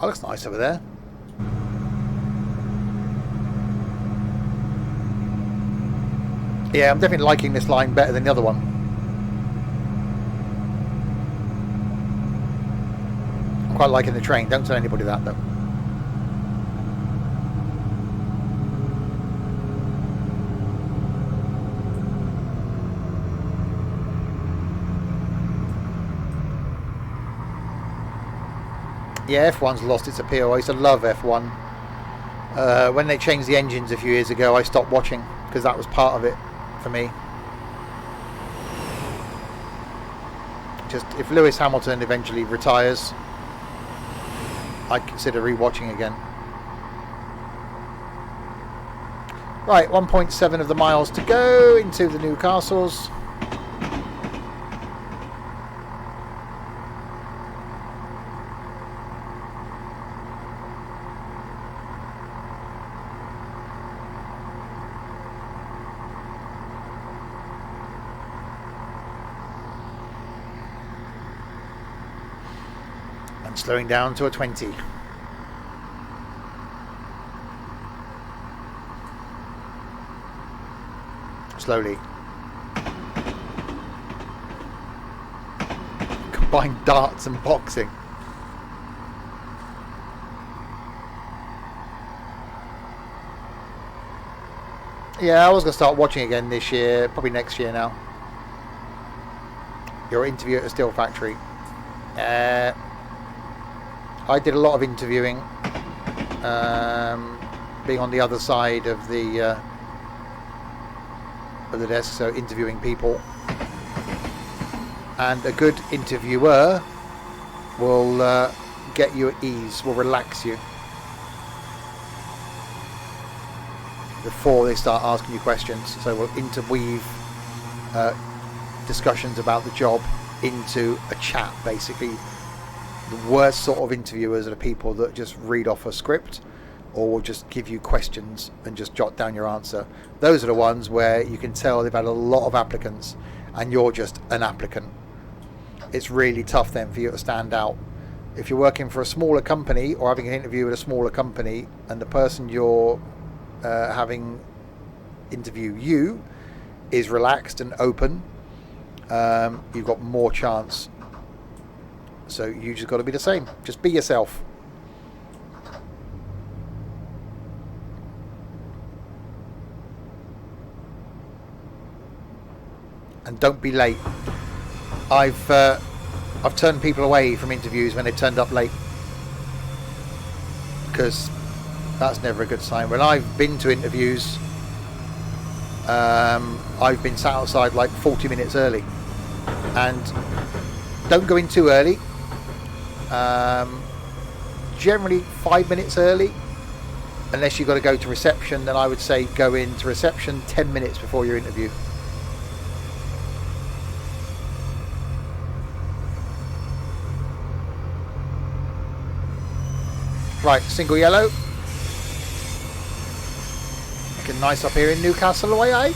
Oh, looks nice over there. Yeah, I'm definitely liking this line better than the other one. I'm quite liking the train. Don't tell anybody that, though. Yeah, F1's lost its appeal. I used to love F1. When they changed the engines a few years ago, I stopped watching because that was part of it for me. Just if Lewis Hamilton eventually retires, I'd consider rewatching again. Right, 1.7 of the miles to go into the Newcastles. Slowing down to a 20. Slowly. Combine darts and boxing. Yeah, I was going to start watching again this year, probably next year now. Your interview at the Steel Factory. I did a lot of interviewing, being on the other side of the of the desk, so interviewing people. And a good interviewer will get you at ease, will relax you before they start asking you questions. So we'll interweave discussions about the job into a chat, basically. The worst sort of interviewers are the people that just read off a script or will just give you questions and just jot down your answer. Those are the ones where you can tell they've had a lot of applicants and you're just an applicant. It's really tough then for you to stand out. If you're working for a smaller company or having an interview with a smaller company and the person you're having interview you is relaxed and open, you've got more chance. So you just got to be the same. Just be yourself. And don't be late. I've turned people away from interviews when they turned up late, because that's never a good sign. When I've been to interviews, I've been sat outside like 40 minutes early. And don't go in too early. Generally 5 minutes early, unless you've got to go to reception. Then I would say go into reception 10 minutes before your interview. Right, single yellow. Looking nice up here in Newcastle away, eh?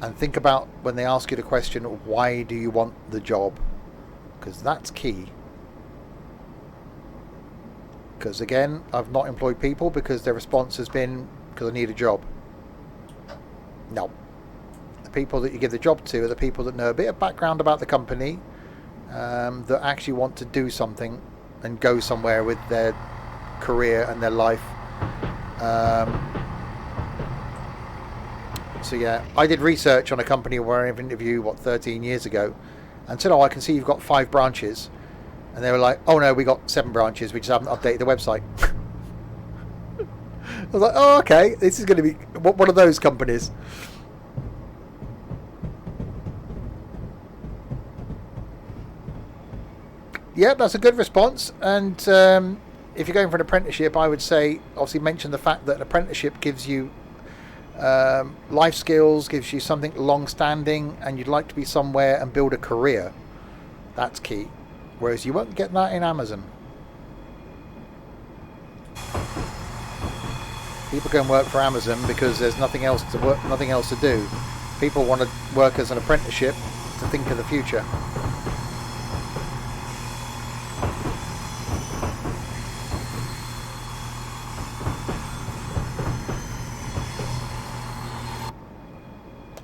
And think about when they ask you the question, why do you want the job? Because that's key. Because again, I've not employed people because their response has been, because I need a job. No. The people that you give the job to are the people that know a bit of background about the company, that actually want to do something and go somewhere with their career and their life. So yeah, I did research on a company where I've interviewed 13 years ago, and said, "Oh, I can see you've got 5 branches," and they were like, "Oh no, we got 7 branches. We just haven't updated the website." I was like, "Oh, okay, this is going to be one of those companies." Yeah, that's a good response. And if you're going for an apprenticeship, I would say obviously mention the fact that an apprenticeship gives you life skills, gives you something long-standing, and you'd like to be somewhere and build a career. That's key. Whereas you won't get that in Amazon. People go and work for Amazon because there's nothing else to work, nothing else to do. People want to work as an apprenticeship to think of the future.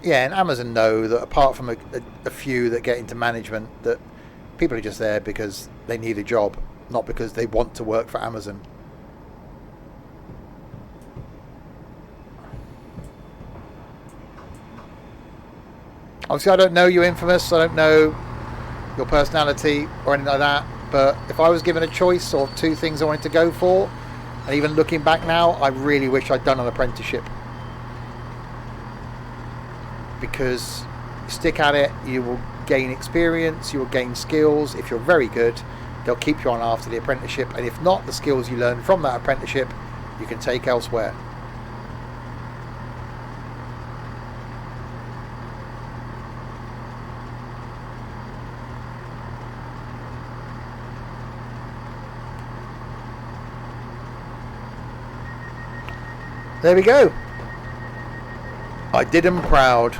Yeah, and Amazon know that apart from a few that get into management, that people are just there because they need a job, not because they want to work for Amazon. Obviously, I don't know you, Infamous. I don't know your personality or anything like that. But if I was given a choice of 2 things I wanted to go for, and even looking back now, I really wish I'd done an apprenticeship. Because stick at it, you will gain experience, you will gain skills. If you're very good, they'll keep you on after the apprenticeship, and if not, the skills you learn from that apprenticeship you can take elsewhere. There we go. I did him proud.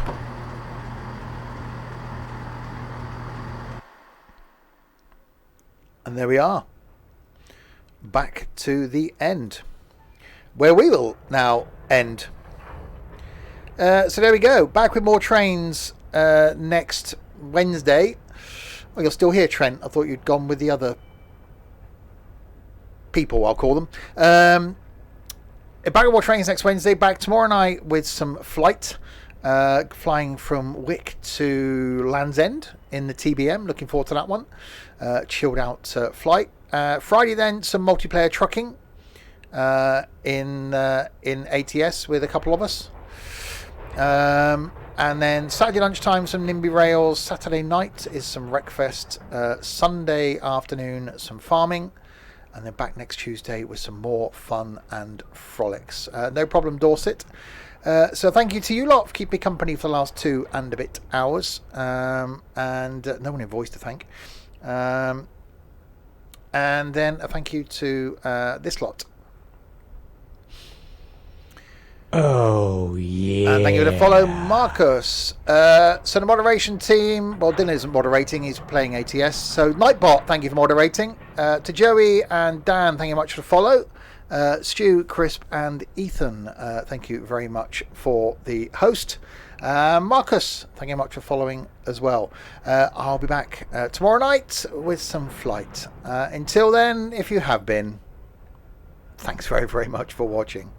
And there we are. Back to the end, where we will now end. So there we go. Back with more trains next Wednesday. Oh, you're still here, Trent. I thought you'd gone with the other people, I'll call them. Back with more trains next Wednesday. Back tomorrow night with some flight. Flying from Wick to Land's End in the TBM. Looking forward to that one. Chilled out flight. Friday then, some multiplayer trucking in ATS with a couple of us. And then Saturday lunchtime, some NIMBY rails. Saturday night is some Wreckfest. Sunday afternoon, some farming. And then back next Tuesday with some more fun and frolics. No problem, Dorset. So thank you to you lot for keeping me company for the last 2 and a bit hours. And no one in voice to thank. And then a thank you to this lot. Oh, yeah. Thank you for the follow, Marcus. So the moderation team, well, Dylan isn't moderating, he's playing ATS. So Nightbot, thank you for moderating. To Joey and Dan, thank you much for the follow. Stu, Crisp and Ethan, thank you very much for the host. Marcus, thank you much for following as well. I'll be back tomorrow night with some flight. Until then, if you have been, thanks very, very much for watching.